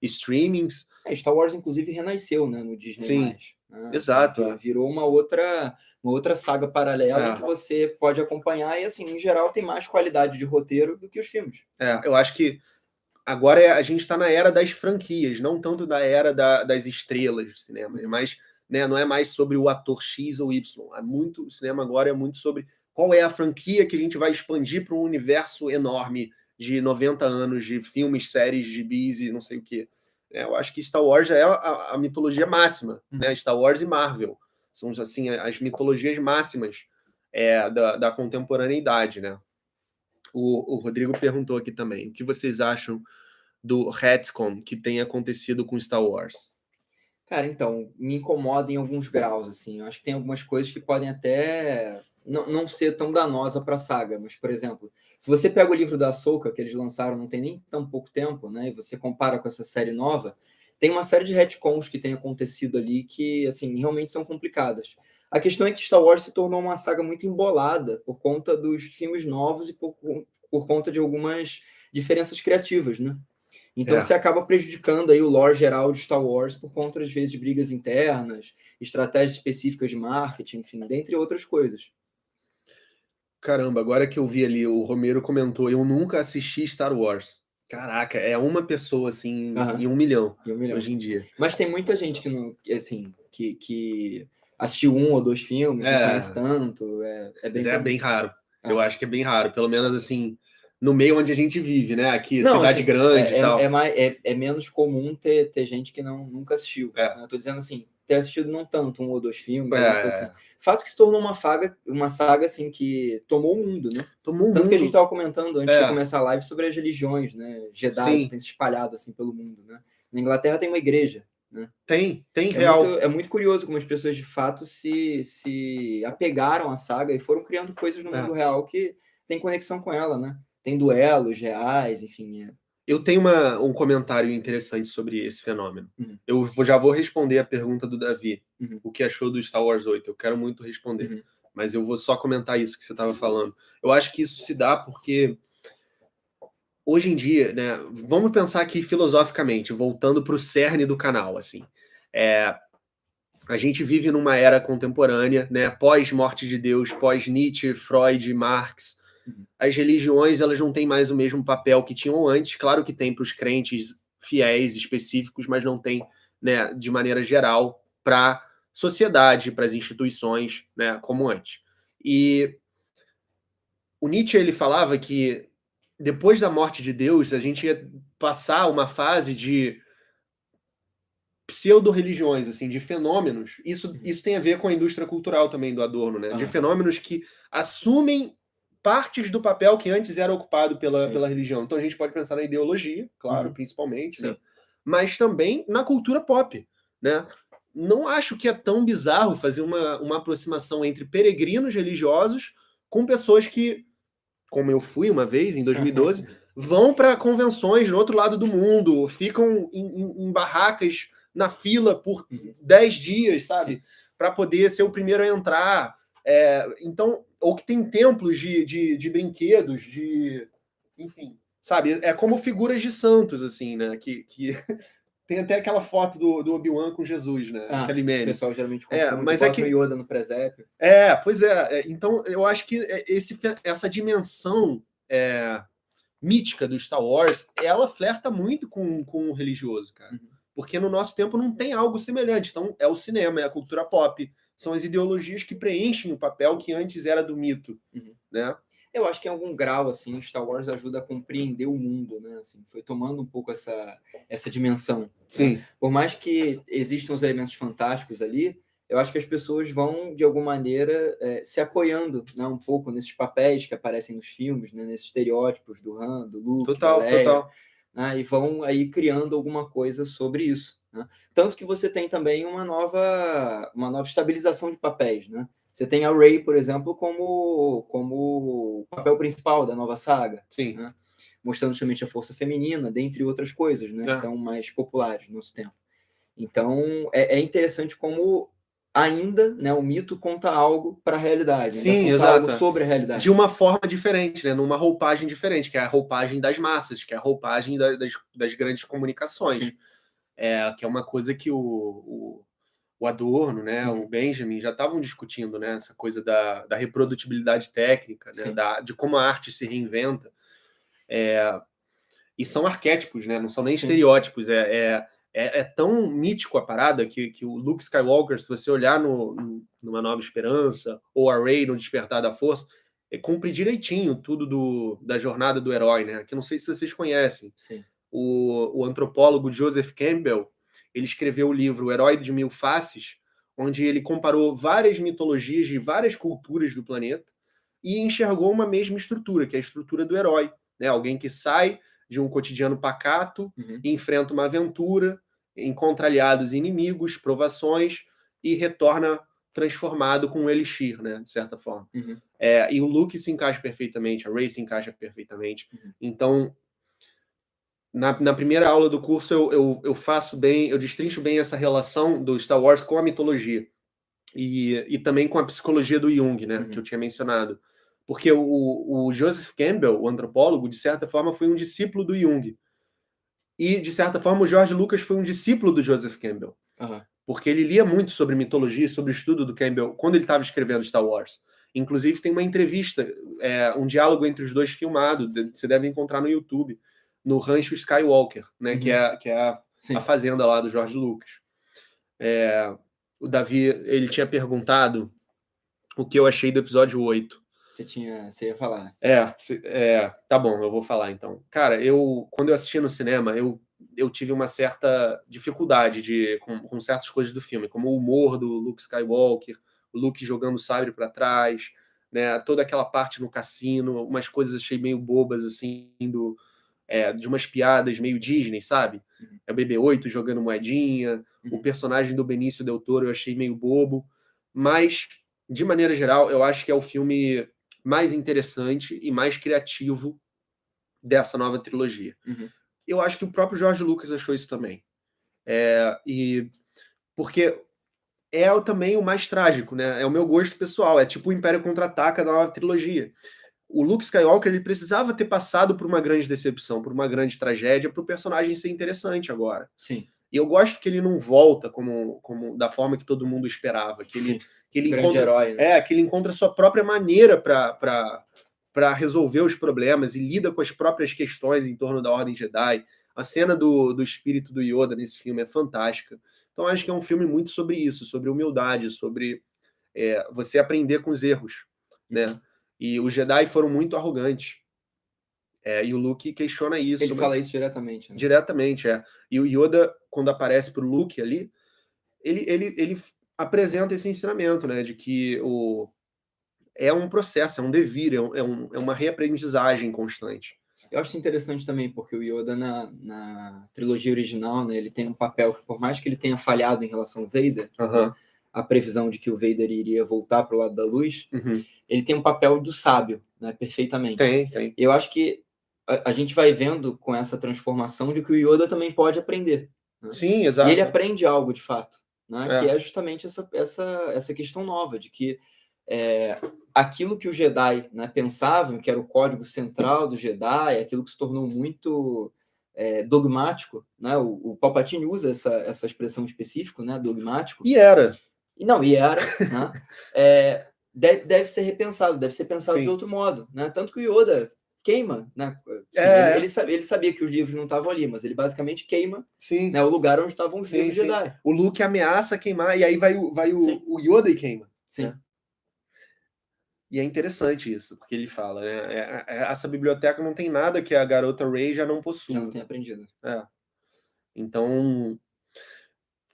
[SPEAKER 1] streamings.
[SPEAKER 2] Star Wars, inclusive, renasceu, né, no Disney+. Né?
[SPEAKER 1] Exato.
[SPEAKER 2] Virou uma outra saga paralela que você pode acompanhar e, assim, em geral, tem mais qualidade de roteiro do que os filmes.
[SPEAKER 1] Eu acho que agora a gente está na era das franquias, não tanto da era das estrelas do cinema, mas não é mais sobre o ator X ou Y. O cinema agora é muito sobre qual é a franquia que a gente vai expandir para um universo enorme de 90 anos de filmes, séries, gibis e não sei o quê. Eu acho que Star Wars já é a mitologia máxima, né? Star Wars e Marvel são assim as mitologias máximas da contemporaneidade, né? O Rodrigo perguntou aqui também, o que vocês acham do retcon que tem acontecido com Star Wars?
[SPEAKER 2] Cara, então, me incomoda em alguns graus, assim. Eu acho que tem algumas coisas que podem até não ser tão danosa para a saga, mas, por exemplo, se você pega o livro da Ahsoka, que eles lançaram não tem nem tão pouco tempo, né, e você compara com essa série nova, tem uma série de retcons que tem acontecido ali que, assim, realmente são complicadas. A questão é que Star Wars se tornou uma saga muito embolada por conta dos filmes novos e por conta de algumas diferenças criativas, né? Então você acaba prejudicando aí o lore geral de Star Wars por conta, às vezes, de brigas internas, estratégias específicas de marketing, enfim, dentre outras coisas.
[SPEAKER 1] Caramba, agora que eu vi ali, o Romero comentou, eu nunca assisti Star Wars. Caraca, é uma pessoa, assim, em 1 milhão, hoje em dia.
[SPEAKER 2] Mas tem muita gente que não, assim, que assistiu 1 ou 2 filmes, não conhece tanto,
[SPEAKER 1] Mas é bem raro. Eu acho que é bem raro, pelo menos, assim, no meio onde a gente vive, né? Aqui,
[SPEAKER 2] Não,
[SPEAKER 1] cidade
[SPEAKER 2] assim,
[SPEAKER 1] grande e tal.
[SPEAKER 2] é menos comum ter gente que nunca assistiu.
[SPEAKER 1] É.
[SPEAKER 2] Né? Eu tô dizendo assim, ter assistido não tanto, 1 ou 2 filmes,
[SPEAKER 1] É.
[SPEAKER 2] alguma coisa assim. Fato que se tornou uma saga assim, que tomou o mundo, né?
[SPEAKER 1] Tomou um
[SPEAKER 2] Tanto que a gente
[SPEAKER 1] mundo.
[SPEAKER 2] estava comentando antes de começar a live sobre as religiões, né? Jedi,
[SPEAKER 1] Sim.
[SPEAKER 2] que tem se espalhado assim pelo mundo, né? Na Inglaterra tem uma igreja, né?
[SPEAKER 1] Tem real.
[SPEAKER 2] É muito curioso como as pessoas de fato se apegaram à saga e foram criando coisas no mundo real que tem conexão com ela, né? Tem duelos reais, enfim.
[SPEAKER 1] Eu tenho um comentário interessante sobre esse fenômeno.
[SPEAKER 2] Uhum.
[SPEAKER 1] Eu já vou responder a pergunta do Davi.
[SPEAKER 2] Uhum.
[SPEAKER 1] O que achou do Star Wars 8? Eu quero muito responder.
[SPEAKER 2] Uhum.
[SPEAKER 1] Mas eu vou só comentar isso que você estava falando. Eu acho que isso se dá porque hoje em dia, né? Vamos pensar aqui filosoficamente, voltando para o cerne do canal, assim. A gente vive numa era contemporânea, né? Pós-morte de Deus, pós-Nietzsche, Freud, Marx. As religiões, elas não têm mais o mesmo papel que tinham antes. Claro que tem para os crentes fiéis específicos, mas não tem, né, de maneira geral para a sociedade, para as instituições, né, como antes. E o Nietzsche, ele falava que depois da morte de Deus, a gente ia passar uma fase de pseudo-religiões, assim, de fenômenos. Isso tem a ver com a indústria cultural também do Adorno, né? De fenômenos que assumem partes do papel que antes era ocupado pela religião. Então a gente pode pensar na ideologia, claro, principalmente, né? Mas também na cultura pop, né? Não acho que é tão bizarro fazer uma aproximação entre peregrinos religiosos com pessoas que, como eu fui uma vez, em 2012, vão para convenções no outro lado do mundo, ficam em barracas na fila por 10 dias, sabe? Para poder ser o primeiro a entrar. Então, ou que tem templos de brinquedos, enfim, sabe? É como figuras de santos, assim, né? Que tem até aquela foto do Obi-Wan com Jesus, né? Aquele meme.
[SPEAKER 2] O pessoal geralmente confunde,
[SPEAKER 1] mas
[SPEAKER 2] bota o Yoda no presépio.
[SPEAKER 1] Pois é. Então, eu acho que essa dimensão mítica do Star Wars, ela flerta muito com o religioso, cara. Porque no nosso tempo não tem algo semelhante. Então, é o cinema, é a cultura pop. São as ideologias que preenchem o papel que antes era do mito, né?
[SPEAKER 2] Eu acho que em algum grau, assim, o Star Wars ajuda a compreender o mundo, né? Assim, foi tomando um pouco essa dimensão.
[SPEAKER 1] Sim.
[SPEAKER 2] Né? Por mais que existam os elementos fantásticos ali, eu acho que as pessoas vão, de alguma maneira, se apoiando, né, um pouco nesses papéis que aparecem nos filmes, né, nesses estereótipos do Han, do Luke, da Leia, né, e vão aí criando alguma coisa sobre isso. Né? Tanto que você tem também uma nova estabilização de papéis, né? Você tem a Rey, por exemplo, como papel principal da nova saga.
[SPEAKER 1] Sim.
[SPEAKER 2] Né? Mostrando justamente a força feminina, dentre outras coisas, né? Que estão mais populares no nosso tempo. Então, é interessante como ainda, né, o mito conta algo para a realidade.
[SPEAKER 1] Sim,
[SPEAKER 2] conta
[SPEAKER 1] exato.
[SPEAKER 2] Algo sobre a realidade.
[SPEAKER 1] De uma forma diferente, né? Numa roupagem diferente, que é a roupagem das massas, que é a roupagem das grandes comunicações. Sim. Que é uma coisa que o Adorno, né, o Benjamin já estavam discutindo, né, essa coisa da reprodutibilidade técnica, né, de como a arte se reinventa. E são arquétipos, né, não são nem estereótipos. É tão mítico a parada que o Luke Skywalker, se você olhar numa Nova Esperança, ou a Rey no Despertar da Força, cumpre direitinho tudo da jornada do herói, né, que eu não sei se vocês conhecem.
[SPEAKER 2] Sim.
[SPEAKER 1] O antropólogo Joseph Campbell, ele escreveu o livro O Herói de Mil Faces, onde ele comparou várias mitologias de várias culturas do planeta e enxergou uma mesma estrutura, que é a estrutura do herói. Né? Alguém que sai de um cotidiano pacato, enfrenta uma aventura, encontra aliados e inimigos, provações, e retorna transformado com um elixir, né? De certa forma. E o Luke se encaixa perfeitamente, a Rey se encaixa perfeitamente. Então, na primeira aula do curso, eu faço bem, eu destrincho bem essa relação do Star Wars com a mitologia e também com a psicologia do Jung, né, que eu tinha mencionado. Porque o Joseph Campbell, o antropólogo, de certa forma, foi um discípulo do Jung. E, de certa forma, o George Lucas foi um discípulo do Joseph Campbell. Porque ele lia muito sobre mitologia, sobre o estudo do Campbell, quando ele estava escrevendo Star Wars. Inclusive, tem uma entrevista, um diálogo entre os dois filmado, você deve encontrar no YouTube, no Rancho Skywalker, né, que é a fazenda lá do George Lucas. O Davi, ele tinha perguntado o que eu achei do episódio 8.
[SPEAKER 2] Você ia falar.
[SPEAKER 1] Tá bom, eu vou falar então. Cara, quando eu assisti no cinema, eu tive uma certa dificuldade com certas coisas do filme, como o humor do Luke Skywalker, o Luke jogando o sabre para trás, né? Toda aquela parte no cassino, umas coisas achei meio bobas, assim, de umas piadas meio Disney, sabe?
[SPEAKER 2] Uhum.
[SPEAKER 1] É o BB-8 jogando moedinha, o personagem do Benício Del Toro eu achei meio bobo, mas, de maneira geral, eu acho que é o filme mais interessante e mais criativo dessa nova trilogia.
[SPEAKER 2] Uhum.
[SPEAKER 1] Eu acho que o próprio George Lucas achou isso também. Porque também o mais trágico, né? É o meu gosto pessoal, é tipo o Império Contra-Ataca da nova trilogia. O Luke Skywalker ele precisava ter passado por uma grande decepção, por uma grande tragédia, para o personagem ser interessante agora.
[SPEAKER 2] Sim.
[SPEAKER 1] E eu gosto que ele não volta como da forma que todo mundo esperava, que ele
[SPEAKER 2] grande herói, né?
[SPEAKER 1] que ele encontra a sua própria maneira para resolver os problemas e lida com as próprias questões em torno da Ordem Jedi. A cena do espírito do Yoda nesse filme é fantástica. Então acho que é um filme muito sobre isso, sobre humildade, sobre você aprender com os erros, né? E os Jedi foram muito arrogantes. E o Luke questiona isso.
[SPEAKER 2] Ele fala isso diretamente, né?
[SPEAKER 1] Diretamente, E o Yoda, quando aparece pro Luke ali, ele apresenta esse ensinamento, né? De que é um processo, é um devir, é uma reaprendizagem constante.
[SPEAKER 2] Eu acho interessante também, porque o Yoda, na trilogia original, né, ele tem um papel que, por mais que ele tenha falhado em relação ao Vader, né, a previsão de que o Vader iria voltar para o lado da luz, ele tem um papel do sábio, né, perfeitamente.
[SPEAKER 1] Tem.
[SPEAKER 2] Eu acho que a gente vai vendo com essa transformação de que o Yoda também pode aprender. Né?
[SPEAKER 1] Sim, exato.
[SPEAKER 2] E ele aprende algo, de fato, né, que é justamente essa questão nova, de que aquilo que os Jedi, né, pensavam, que era o código central do Jedi, aquilo que se tornou muito dogmático, né? O Palpatine usa essa expressão específica, né, dogmático.
[SPEAKER 1] E era.
[SPEAKER 2] Né? Deve ser repensado, deve ser pensado
[SPEAKER 1] Sim.
[SPEAKER 2] de outro modo, né? Tanto que o Yoda queima, né? Ele sabia que os livros não estavam ali, mas ele basicamente queima, né, o lugar onde estavam os livros Jedi.
[SPEAKER 1] O Luke ameaça queimar e aí vai o Yoda e queima.
[SPEAKER 2] Sim.
[SPEAKER 1] Né? E é interessante isso, porque ele fala, né? Essa biblioteca não tem nada que a garota Rey já não possua.
[SPEAKER 2] Já não tem aprendido.
[SPEAKER 1] Então,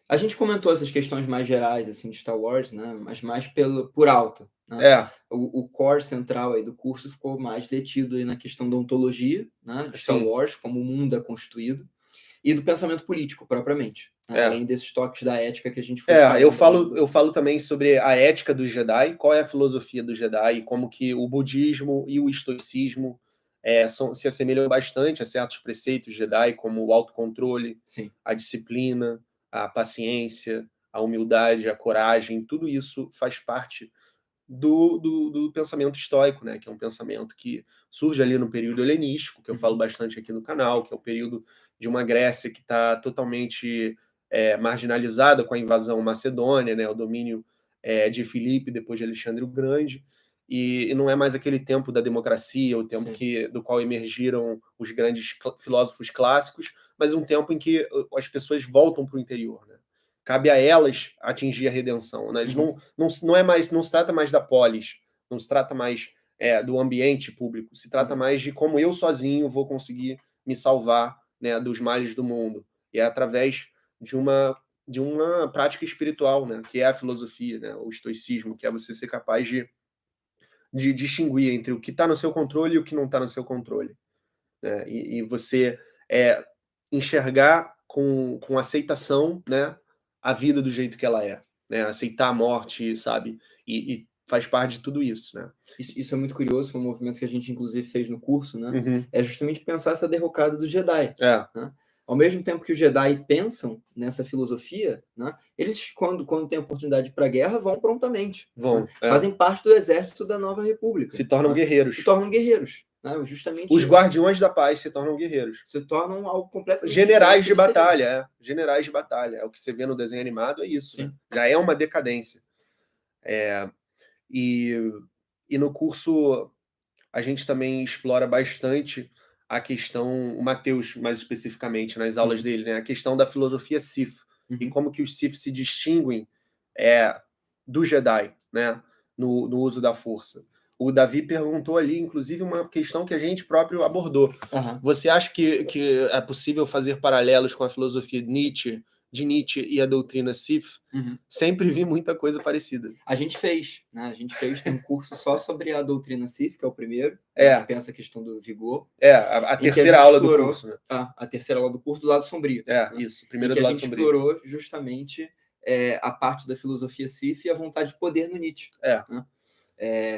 [SPEAKER 2] a gente comentou essas questões mais gerais assim de Star Wars, né? Mas mais por alto. Né? O core central aí do curso ficou mais detido aí na questão da ontologia, né? De Star Wars, como o mundo é constituído, e do pensamento político propriamente. Né? Além desses toques da ética que a gente foi
[SPEAKER 1] eu falo também sobre a ética dos Jedi, qual é a filosofia do Jedi, como que o budismo e o estoicismo se assemelham bastante a certos preceitos Jedi, como o autocontrole, a disciplina, a paciência, a humildade, a coragem, tudo isso faz parte do pensamento estoico, né? Que é um pensamento que surge ali no período helenístico, que eu falo bastante aqui no canal, que é o período de uma Grécia que está totalmente marginalizada com a invasão macedônia, né? O domínio de Filipe depois de Alexandre o Grande, e não é mais aquele tempo da democracia, o tempo do qual emergiram os grandes filósofos clássicos, mas um tempo em que as pessoas voltam para o interior, né? Cabe a elas atingir a redenção. Né? Eles não se trata mais da polis, não se trata mais do ambiente público, se trata mais de como eu sozinho vou conseguir me salvar, né, dos males do mundo. E é através de uma prática espiritual, né, que é a filosofia, né, o estoicismo, que é você ser capaz de distinguir entre o que está no seu controle e o que não está no seu controle. Né? E você enxergar com aceitação, né, a vida do jeito que ela é, né? Aceitar a morte, sabe? E faz parte de tudo isso, né?
[SPEAKER 2] Isso é muito curioso, foi um movimento que a gente inclusive fez no curso, né? É justamente pensar essa derrocada do Jedi. Né? Ao mesmo tempo que os Jedi pensam nessa filosofia, né, eles, quando tem a oportunidade para a guerra, vão prontamente.
[SPEAKER 1] Né?
[SPEAKER 2] Fazem parte do exército da Nova República.
[SPEAKER 1] Se tornam guerreiros.
[SPEAKER 2] Né? Justamente
[SPEAKER 1] os guardiões da paz se tornam guerreiros.
[SPEAKER 2] Se tornam algo completamente
[SPEAKER 1] generais de batalha, Generais de batalha. É o que você vê no desenho animado, é isso. Né? Já é uma decadência. E no curso a gente também explora bastante a questão, o Matheus mais especificamente, nas aulas dele, né? A questão da filosofia Sith, e como que os Sith se distinguem do Jedi, né? No uso da força. O Davi perguntou ali, inclusive, uma questão que a gente próprio abordou.
[SPEAKER 2] Aham.
[SPEAKER 1] Você acha que é possível fazer paralelos com a filosofia de Nietzsche e a doutrina Sif?
[SPEAKER 2] Uhum.
[SPEAKER 1] Sempre vi muita coisa parecida.
[SPEAKER 2] A gente fez, né? A gente tem um curso só sobre a doutrina Sif, que é o primeiro,
[SPEAKER 1] É.
[SPEAKER 2] que pensa a questão do vigor.
[SPEAKER 1] A
[SPEAKER 2] em que
[SPEAKER 1] terceira aula do curso, né?
[SPEAKER 2] A terceira aula do curso do lado sombrio. Né?
[SPEAKER 1] Isso. Primeiro
[SPEAKER 2] em que
[SPEAKER 1] do
[SPEAKER 2] a
[SPEAKER 1] lado
[SPEAKER 2] gente
[SPEAKER 1] sombrio.
[SPEAKER 2] explorou justamente a parte da filosofia Sif e a vontade de poder no Nietzsche. Né?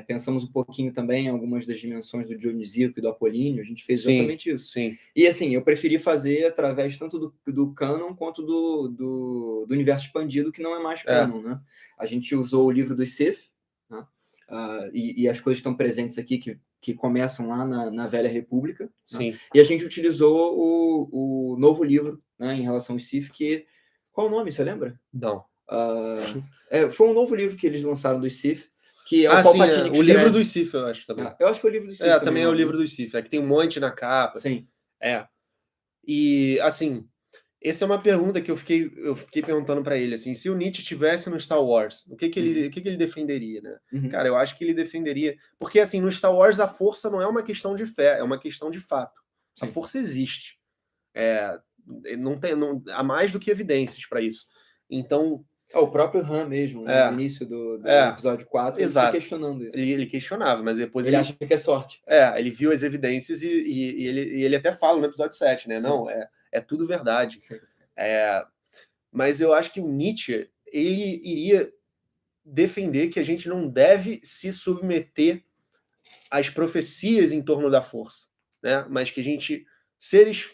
[SPEAKER 2] Pensamos um pouquinho também em algumas das dimensões do Dionisíaco e do Apolíneo, a gente fez exatamente isso.
[SPEAKER 1] Sim.
[SPEAKER 2] E assim, eu preferi fazer através tanto do cânon quanto do universo expandido, que não é mais cânon. Né? A gente usou o livro dos Sith, né? E as coisas estão presentes aqui que começam lá na Velha República.
[SPEAKER 1] Sim.
[SPEAKER 2] Né? E a gente utilizou o novo livro, né, em relação aos Sith, que... Qual o nome, você lembra?
[SPEAKER 1] Não.
[SPEAKER 2] Foi um novo livro que eles lançaram dos Sith, que é o
[SPEAKER 1] sim,
[SPEAKER 2] Palpatine que
[SPEAKER 1] o livro
[SPEAKER 2] escreve.
[SPEAKER 1] dos Sith, eu acho também.
[SPEAKER 2] Eu acho que é o livro dos Sith
[SPEAKER 1] também é o livro dos Sith. É que tem um monte na capa.
[SPEAKER 2] Sim.
[SPEAKER 1] E, assim, essa é uma pergunta que eu fiquei perguntando para ele, assim, se o Nietzsche estivesse no Star Wars, o que ele defenderia, né?
[SPEAKER 2] Uhum.
[SPEAKER 1] Cara, eu acho que ele defenderia... Porque, assim, no Star Wars a força não é uma questão de fé, é uma questão de fato.
[SPEAKER 2] Sim.
[SPEAKER 1] A força existe. Não há mais do que evidências para isso. Então...
[SPEAKER 2] O próprio Han mesmo, né? No início do episódio 4, ele fica questionando isso.
[SPEAKER 1] Ele questionava, mas depois
[SPEAKER 2] ele acha que é sorte.
[SPEAKER 1] Ele viu as evidências e ele até fala no episódio 7, né? Sim. Não, é tudo verdade.
[SPEAKER 2] Sim.
[SPEAKER 1] Mas eu acho que o Nietzsche, ele iria defender que a gente não deve se submeter às profecias em torno da força, né? Mas que a gente, seres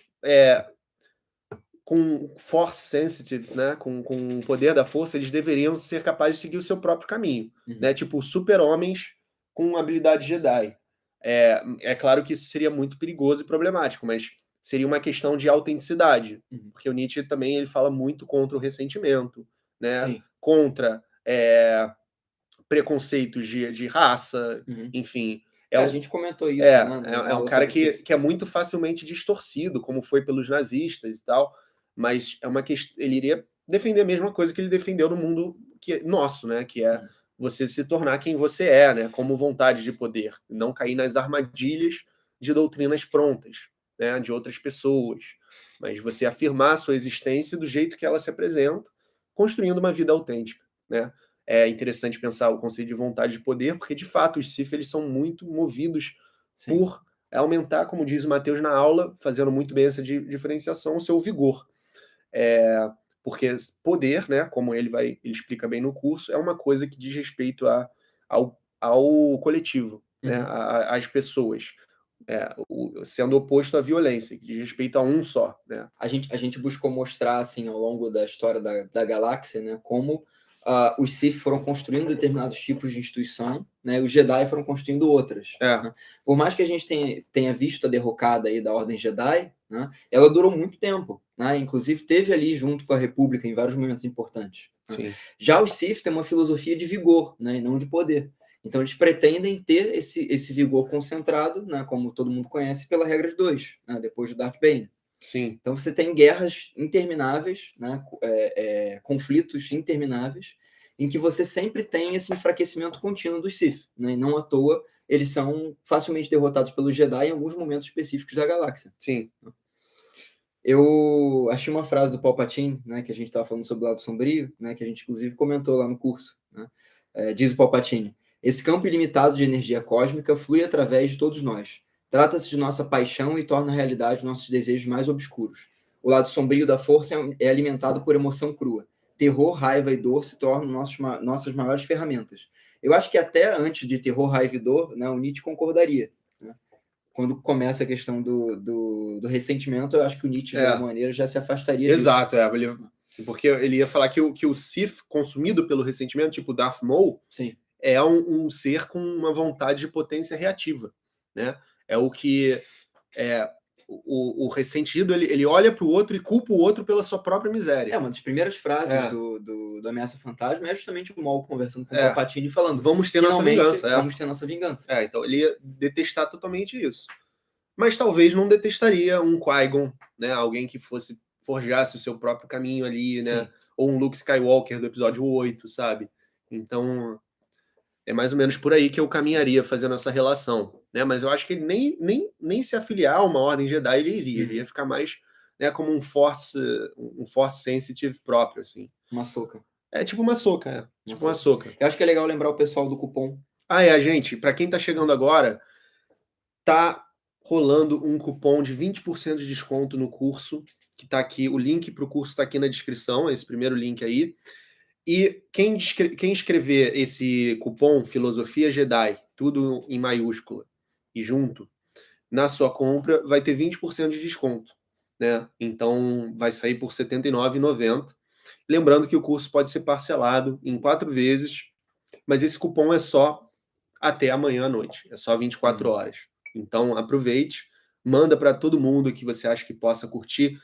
[SPEAKER 1] com force sensitives, né? Com o poder da força, eles deveriam ser capazes de seguir o seu próprio caminho, né? Tipo super-homens com habilidade Jedi. É claro que isso seria muito perigoso e problemático, mas seria uma questão de autenticidade, porque o Nietzsche também ele fala muito contra o ressentimento, né?
[SPEAKER 2] Sim.
[SPEAKER 1] Contra preconceitos de raça, enfim.
[SPEAKER 2] A gente comentou isso, né?
[SPEAKER 1] É um cara que é muito facilmente distorcido, como foi pelos nazistas e tal, mas é uma questão, ele iria defender a mesma coisa que ele defendeu no mundo nosso, né? Que é você se tornar quem você é, né? Como vontade de poder, não cair nas armadilhas de doutrinas prontas, né? De outras pessoas, mas você afirmar a sua existência do jeito que ela se apresenta, construindo uma vida autêntica, né? É interessante pensar o conceito de vontade de poder, porque de fato os Sith eles são muito movidos por aumentar, como diz o Mateus na aula, fazendo muito bem essa diferenciação, o seu vigor. Porque poder, né, como ele explica bem no curso, é uma coisa que diz respeito ao coletivo, né, às pessoas, sendo oposto à violência, que diz respeito a um só. Né?
[SPEAKER 2] A gente buscou mostrar, assim, ao longo da história da galáxia, né, como os Sith foram construindo determinados tipos de instituição, né, e os Jedi foram construindo outras. Né? Por mais que a gente tenha visto a derrocada aí da Ordem Jedi, né, ela durou muito tempo. Né? Inclusive, teve ali junto com a República em vários momentos importantes. Né? Já os Sith têm uma filosofia de vigor, né, e não de poder. Então, eles pretendem ter esse vigor concentrado, né, como todo mundo conhece, pela regra de 2, né, depois do Darth Bane.
[SPEAKER 1] Sim.
[SPEAKER 2] Então você tem guerras intermináveis, né, conflitos intermináveis, em que você sempre tem esse enfraquecimento contínuo dos Sith, né, e não à toa eles são facilmente derrotados pelos Jedi em alguns momentos específicos da galáxia.
[SPEAKER 1] Sim.
[SPEAKER 2] Eu achei uma frase do Palpatine, né, que a gente estava falando sobre o lado sombrio, né, que a gente inclusive comentou lá no curso. Né, diz o Palpatine: esse campo ilimitado de energia cósmica flui através de todos nós. Trata-se de nossa paixão e torna realidade nossos desejos mais obscuros. O lado sombrio da força é alimentado por emoção crua. Terror, raiva e dor se tornam nossas maiores ferramentas. Eu acho que até antes de terror, raiva e dor, né, o Nietzsche concordaria. Né? Quando começa a questão do ressentimento, eu acho que o Nietzsche, de alguma maneira, já se afastaria disso.
[SPEAKER 1] Exato, porque ele ia falar que o Sith, consumido pelo ressentimento, tipo Darth Maul, é um ser com uma vontade de potência reativa. Né? É o que o ressentido, ele olha para o outro e culpa o outro pela sua própria miséria.
[SPEAKER 2] Uma das primeiras frases do Ameaça Fantasma é justamente o Maul conversando com o Palpatine falando:
[SPEAKER 1] vamos ter nossa vingança.
[SPEAKER 2] Vamos ter nossa vingança.
[SPEAKER 1] Então ele ia detestar totalmente isso. Mas talvez não detestaria um Qui-Gon, né? Alguém que forjasse o seu próprio caminho ali, né? Ou um Luke Skywalker do episódio 8, sabe? Então, É mais ou menos por aí que eu caminharia fazendo essa relação, né? Mas eu acho que ele nem se afiliar a uma ordem Jedi ele iria. Ele ia ficar mais, né, como um force sensitive próprio, assim.
[SPEAKER 2] Uma soca.
[SPEAKER 1] É tipo uma Ahsoka, tipo uma Ahsoka.
[SPEAKER 2] Eu acho que é legal lembrar o pessoal do cupom.
[SPEAKER 1] Gente, para quem tá chegando agora, tá rolando um cupom de 20% de desconto no curso, que tá aqui, o link para o curso está aqui na descrição, esse primeiro link aí. E quem escrever esse cupom Filosofia Jedi, tudo em maiúscula e junto, na sua compra, vai ter 20% de desconto, né? Então vai sair por R$ 79,90. Lembrando que o curso pode ser parcelado em 4 vezes, mas esse cupom é só até amanhã à noite, é só 24 horas. Então aproveite, manda para todo mundo que você acha que possa curtir.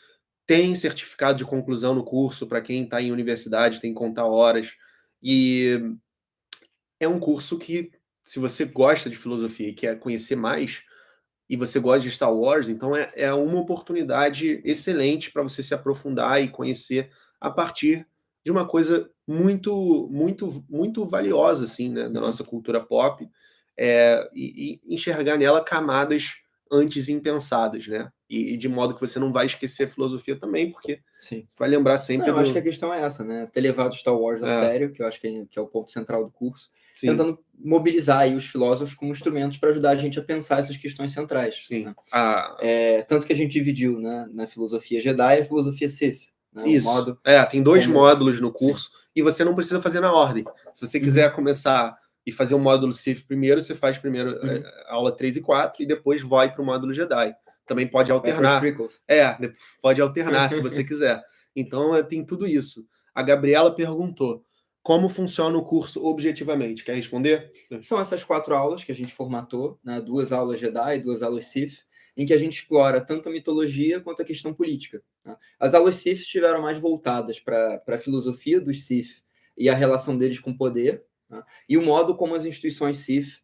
[SPEAKER 1] Tem certificado de conclusão no curso para quem está em universidade, tem que contar horas. E é um curso que, se você gosta de filosofia e quer conhecer mais, e você gosta de Star Wars, então é uma oportunidade excelente para você se aprofundar e conhecer a partir de uma coisa muito, muito, muito valiosa, assim, né, da nossa cultura pop, e enxergar nela camadas antes impensadas, né? E de modo que você não vai esquecer a filosofia também, porque
[SPEAKER 2] Sim.
[SPEAKER 1] vai lembrar sempre
[SPEAKER 2] eu acho que a questão é essa, né? Ter levado Star Wars a sério, que eu acho que é o ponto central do curso,
[SPEAKER 1] Sim.
[SPEAKER 2] Tentando mobilizar aí os filósofos como instrumentos para ajudar a gente a pensar essas questões centrais.
[SPEAKER 1] Sim.
[SPEAKER 2] Né? Tanto que a gente dividiu, né, na filosofia Jedi e a filosofia Sith. Né?
[SPEAKER 1] Isso. Tem 2 módulos no curso. Sim. E você não precisa fazer na ordem. Se você quiser começar e fazer um módulo Sith primeiro, você faz primeiro aula 3 e 4 e depois vai para o módulo Jedi. Também pode alternar. Pode alternar se você quiser. Então tem tudo isso. A Gabriela perguntou: como funciona o curso objetivamente? Quer responder?
[SPEAKER 2] São essas 4 aulas que a gente formatou, né? 2 aulas Jedi, 2 aulas Sith, em que a gente explora tanto a mitologia quanto a questão política. Né? As aulas Sith estiveram mais voltadas para a filosofia dos Sith e a relação deles com o poder, né? E o modo como as instituições Sith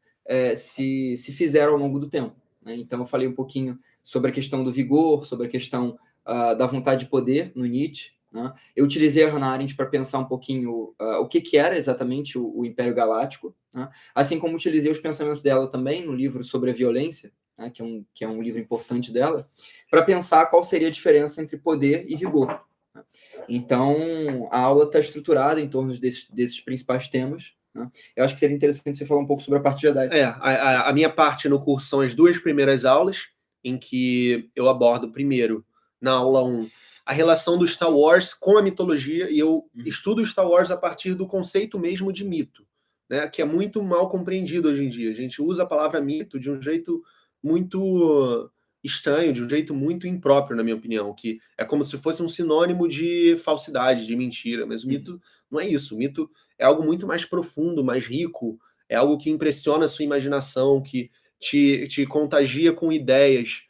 [SPEAKER 2] se fizeram ao longo do tempo. Né? Então eu falei um pouquinho sobre a questão do vigor, sobre a questão da vontade de poder no Nietzsche. Né? Eu utilizei a Hannah Arendt para pensar um pouquinho o que era exatamente o Império Galáctico, né? Assim como utilizei os pensamentos dela também no livro sobre a violência, né? que é um livro importante dela, para pensar qual seria a diferença entre poder e vigor. Né? Então, a aula está estruturada em torno desses principais temas. Né? Eu acho que seria interessante você falar um pouco sobre a parte Jedi.
[SPEAKER 1] A minha parte no curso são as 2 primeiras aulas, em que eu abordo primeiro, na aula 1, a relação do Star Wars com a mitologia, e eu estudo Star Wars a partir do conceito mesmo de mito, né, que é muito mal compreendido hoje em dia. A gente usa a palavra mito de um jeito muito estranho, de um jeito muito impróprio, na minha opinião, que é como se fosse um sinônimo de falsidade, de mentira, mas o mito não é isso. O mito é algo muito mais profundo, mais rico, é algo que impressiona a sua imaginação, que te contagia com ideias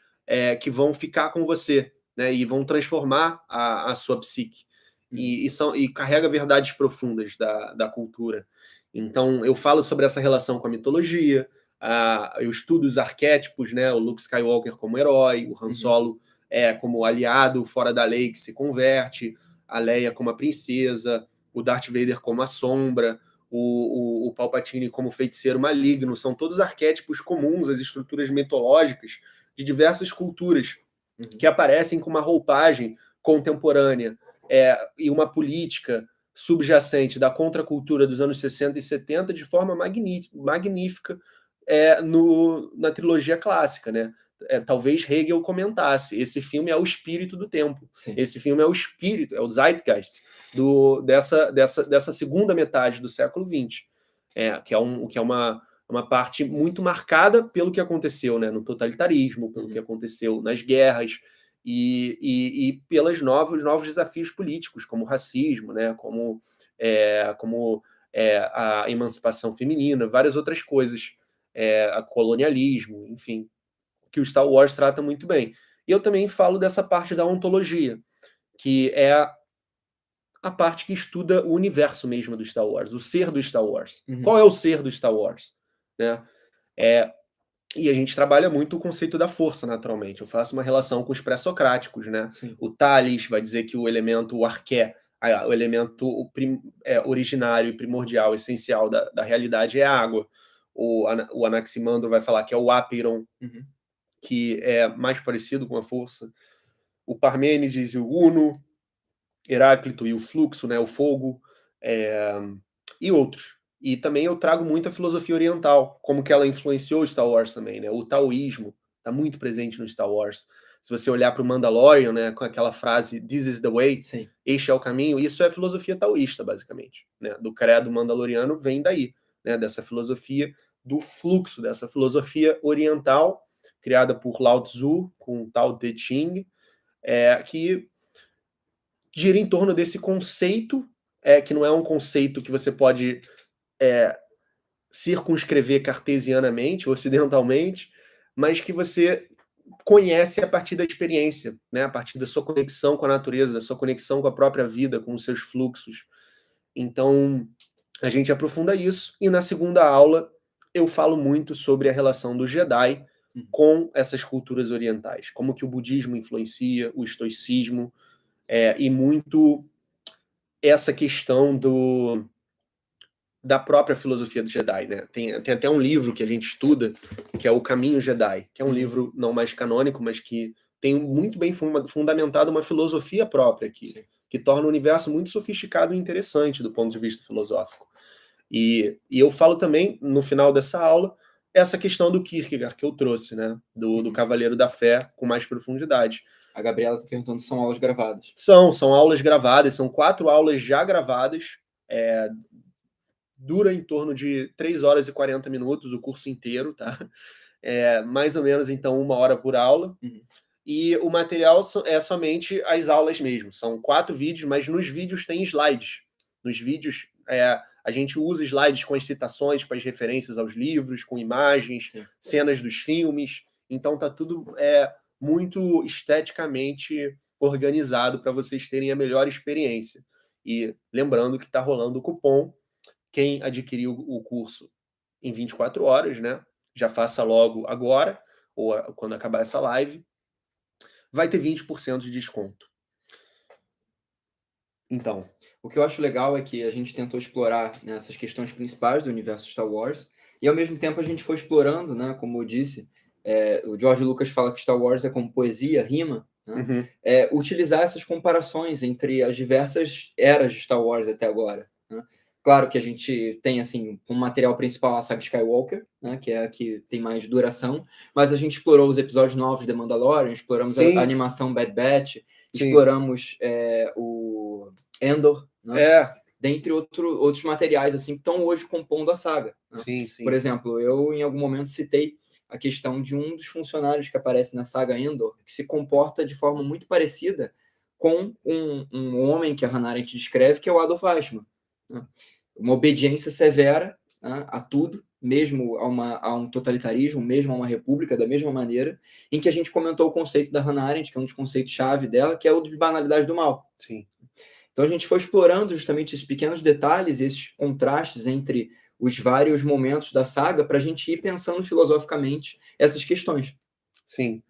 [SPEAKER 1] que vão ficar com você, né, e vão transformar a sua psique. E carrega verdades profundas da cultura. Então, eu falo sobre essa relação com a mitologia, eu estudo os arquétipos, né, o Luke Skywalker como herói, o Han Solo como aliado fora da lei que se converte, a Leia como a princesa, o Darth Vader como a sombra, o Palpatine como feiticeiro maligno. São todos arquétipos comuns às estruturas mitológicas de diversas culturas que aparecem com uma roupagem contemporânea e uma política subjacente da contracultura dos anos 60 e 70 de forma magnífica na trilogia clássica, né? Talvez Hegel comentasse, esse filme é o espírito do tempo.
[SPEAKER 2] Sim.
[SPEAKER 1] Esse filme é o espírito, é o zeitgeist dessa segunda metade do século XX, que é uma parte muito marcada pelo que aconteceu, né, no totalitarismo, pelo que aconteceu nas guerras e pelos novos desafios políticos, como o racismo, né, como a emancipação feminina, várias outras coisas, a colonialismo, enfim, que o Star Wars trata muito bem. E eu também falo dessa parte da ontologia, que é a parte que estuda o universo mesmo do Star Wars, o ser do Star Wars. Qual é o ser do Star Wars? Né? E a gente trabalha muito o conceito da força, naturalmente. Eu faço uma relação com os pré-socráticos, né?
[SPEAKER 2] Sim.
[SPEAKER 1] O Tales vai dizer que o elemento, o arqué, o elemento originário, primordial, essencial da realidade é a água. O Anaximandro vai falar que é o Apeiron, que é mais parecido com a força. O Parmênides e o Uno, Heráclito e o fluxo, né, o fogo, e outros. E também eu trago muito a filosofia oriental, como que ela influenciou Star Wars também, né? O taoísmo está muito presente no Star Wars. Se você olhar para o Mandalorian, né, com aquela frase "This is the way",
[SPEAKER 2] Sim.
[SPEAKER 1] este é o caminho, isso é filosofia taoísta, basicamente, né? Do credo mandaloriano vem daí, né, dessa filosofia do fluxo, dessa filosofia oriental, criada por Lao Tzu, com o Tao Te Ching, que gira em torno desse conceito, que não é um conceito que você pode circunscrever cartesianamente, ocidentalmente, mas que você conhece a partir da experiência, né? A partir da sua conexão com a natureza, da sua conexão com a própria vida, com os seus fluxos. Então, a gente aprofunda isso, e na segunda aula eu falo muito sobre a relação do Jedi com essas culturas orientais, como que o budismo influencia, o estoicismo, e muito essa questão da própria filosofia do Jedi, né? Tem até um livro que a gente estuda, que é O Caminho Jedi, que é um livro não mais canônico, mas que tem muito bem fundamentado uma filosofia própria aqui,
[SPEAKER 2] Sim.
[SPEAKER 1] que torna o universo muito sofisticado e interessante do ponto de vista filosófico. E eu falo também, no final dessa aula, essa questão do Kierkegaard que eu trouxe, né? Do Cavaleiro da Fé, com mais profundidade.
[SPEAKER 2] A Gabriela está perguntando se são aulas gravadas.
[SPEAKER 1] São aulas gravadas, são 4 aulas já gravadas, dura em torno de 3 horas e 40 minutos o curso inteiro, tá? Mais ou menos, então, 1 hora por aula. E o material é somente as aulas mesmo. São 4 vídeos, mas nos vídeos tem slides. Nos vídeos, a gente usa slides com as citações, com as referências aos livros, com imagens, cenas dos filmes. Então tá tudo muito esteticamente organizado para vocês terem a melhor experiência. E lembrando que está rolando o cupom. Quem adquiriu o curso em 24 horas, né? Já faça logo agora, ou quando acabar essa live, vai ter 20% de desconto. Então,
[SPEAKER 2] o que eu acho legal é que a gente tentou explorar, né, essas questões principais do universo Star Wars, e ao mesmo tempo a gente foi explorando, né, como eu disse, o George Lucas fala que Star Wars é como poesia, rima, né, utilizar essas comparações entre as diversas eras de Star Wars até agora, né? Claro que a gente tem, assim, como material principal a saga Skywalker, né, que é a que tem mais duração, mas a gente explorou os episódios novos de Mandalorian, exploramos a animação Bad Batch, exploramos o Endor, né? Dentre outros materiais assim, que estão hoje compondo a saga. Né? Por exemplo, eu em algum momento citei a questão de um dos funcionários que aparece na saga Endor, que se comporta de forma muito parecida com um homem que a Hannah Arendt descreve, que é o Adolf Eichmann. Né? Uma obediência severa, né, a tudo, mesmo a um totalitarismo, mesmo a uma república, da mesma maneira, em que a gente comentou o conceito da Hannah Arendt, que é um dos conceitos-chave dela, que é o de banalidade do mal. Então a gente foi explorando justamente esses pequenos detalhes, esses contrastes entre os vários momentos da saga, para a gente ir pensando filosoficamente essas questões.
[SPEAKER 1] Sim.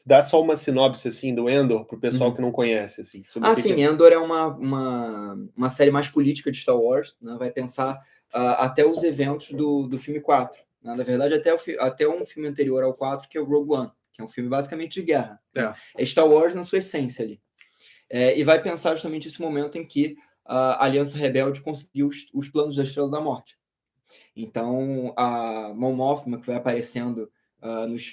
[SPEAKER 1] Dá só uma sinopse assim, do Endor, para o pessoal que não conhece. Assim,
[SPEAKER 2] sim, Endor é uma série mais política de Star Wars, né? Vai pensar até os eventos do filme 4. Né? Na verdade, até um filme anterior ao 4, que é o Rogue One, que é um filme basicamente de guerra. Né? É Star Wars na sua essência ali. E vai pensar justamente esse momento em que a Aliança Rebelde conseguiu os planos da Estrela da Morte. Então, a Mon Mothma, que vai aparecendo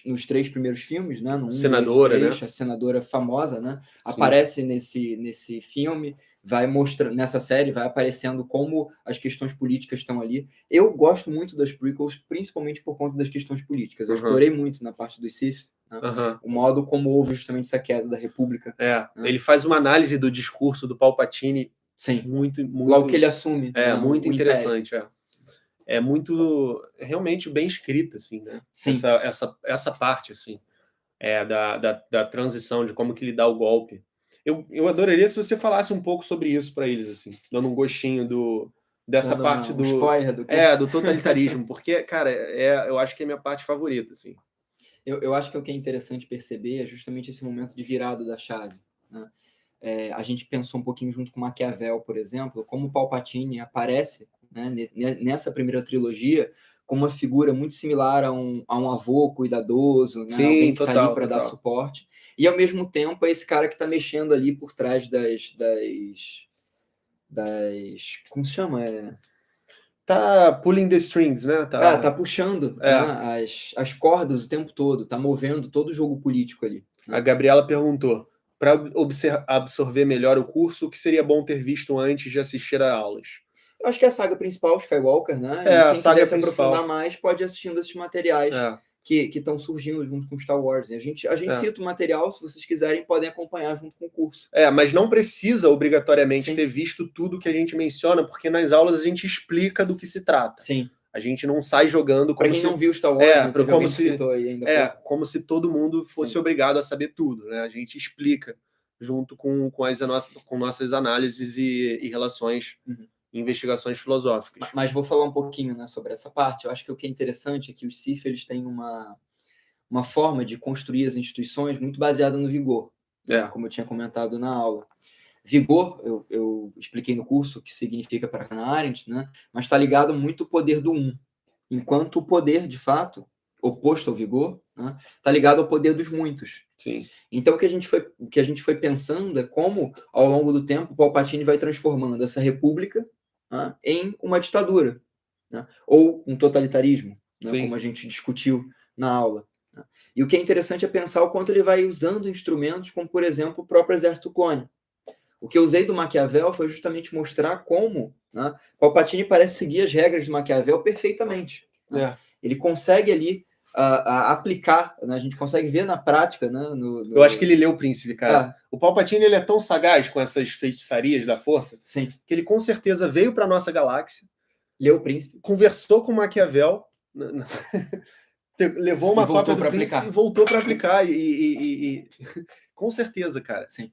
[SPEAKER 2] nos 3 primeiros filmes, né? No 1,
[SPEAKER 1] senadora,
[SPEAKER 2] 2 e 3,
[SPEAKER 1] né?
[SPEAKER 2] a senadora famosa, né? Aparece nesse filme, vai mostrando, nessa série, vai aparecendo como as questões políticas estão ali. Eu gosto muito das prequels, principalmente por conta das questões políticas. Eu explorei muito na parte dos Sith, né? O modo como houve justamente essa queda da República. Né?
[SPEAKER 1] Ele faz uma análise do discurso do Palpatine muito...
[SPEAKER 2] Logo que ele assume.
[SPEAKER 1] Muito interessante, é muito, realmente bem escrita, assim, né? Essa parte, assim, da transição, de como que ele dá o golpe. Eu adoraria se você falasse um pouco sobre isso para eles, assim, dando um gostinho dessa parte do...
[SPEAKER 2] spoiler
[SPEAKER 1] do totalitarismo, porque, cara, eu acho que é a minha parte favorita, assim.
[SPEAKER 2] Eu acho que o que é interessante perceber é justamente esse momento de virada da chave. Né? a gente pensou um pouquinho junto com Maquiavel, por exemplo, como o Palpatine aparece, né, nessa primeira trilogia como uma figura muito similar a um avô cuidadoso, né,
[SPEAKER 1] Sim,
[SPEAKER 2] alguém que está ali
[SPEAKER 1] total,
[SPEAKER 2] para dar
[SPEAKER 1] total.
[SPEAKER 2] suporte, e ao mesmo tempo é esse cara que está mexendo ali por trás como se chama?
[SPEAKER 1] Tá pulling the strings, né?
[SPEAKER 2] Tá puxando,
[SPEAKER 1] É.
[SPEAKER 2] né, as cordas o tempo todo, tá movendo todo o jogo político ali.
[SPEAKER 1] A Gabriela perguntou: para absorver melhor o curso, o que seria bom ter visto antes de assistir a aulas?
[SPEAKER 2] Eu acho que é a saga principal, Skywalker, né?
[SPEAKER 1] É,
[SPEAKER 2] E
[SPEAKER 1] a
[SPEAKER 2] quem
[SPEAKER 1] saga
[SPEAKER 2] quiser se
[SPEAKER 1] principal.
[SPEAKER 2] aprofundar mais pode ir assistindo esses materiais
[SPEAKER 1] É,
[SPEAKER 2] que estão surgindo junto com Star Wars. A gente cita o material, se vocês quiserem, podem acompanhar junto com o curso.
[SPEAKER 1] mas não precisa obrigatoriamente
[SPEAKER 2] Sim.
[SPEAKER 1] ter visto tudo que a gente menciona, porque nas aulas a gente explica do que se trata.
[SPEAKER 2] Sim.
[SPEAKER 1] A gente não sai jogando como
[SPEAKER 2] Para quem
[SPEAKER 1] se...
[SPEAKER 2] não viu Star Wars, né? Teve
[SPEAKER 1] como
[SPEAKER 2] alguém que citou aí ainda pouco.
[SPEAKER 1] como se todo mundo fosse
[SPEAKER 2] Sim.
[SPEAKER 1] obrigado a saber tudo, né? A gente explica junto com nossas análises e relações, investigações filosóficas.
[SPEAKER 2] Mas vou falar um pouquinho, né, sobre essa parte. Eu acho que o que é interessante é que os Sith, eles têm uma forma de construir as instituições muito baseada no vigor, né, como eu tinha comentado na aula. Vigor, eu expliquei no curso o que significa para Hannah Arendt, né, mas está ligado muito ao poder do um, enquanto o poder, de fato, oposto ao vigor, né, está ligado ao poder dos muitos.
[SPEAKER 1] Sim.
[SPEAKER 2] Então, o que a gente foi pensando é como, ao longo do tempo, o Palpatine vai transformando essa república, né, em uma ditadura, né, ou um totalitarismo, né, como a gente discutiu na aula. Né. E o que é interessante é pensar o quanto ele vai usando instrumentos como, por exemplo, o próprio Exército Clone. O que eu usei do Maquiavel foi justamente mostrar como, né, Palpatine parece seguir as regras do Maquiavel perfeitamente. Né. Ele consegue ali aplicar, né, a gente consegue ver na prática. Né,
[SPEAKER 1] Eu acho que ele leu o Príncipe, cara. O Palpatine ele é tão sagaz com essas feitiçarias da força.
[SPEAKER 2] Sim.
[SPEAKER 1] Que ele com certeza veio para nossa galáxia,
[SPEAKER 2] leu o Príncipe,
[SPEAKER 1] conversou com o Maquiavel, levou uma cópia do Príncipe e voltou para aplicar. E com certeza, cara.
[SPEAKER 2] Sim.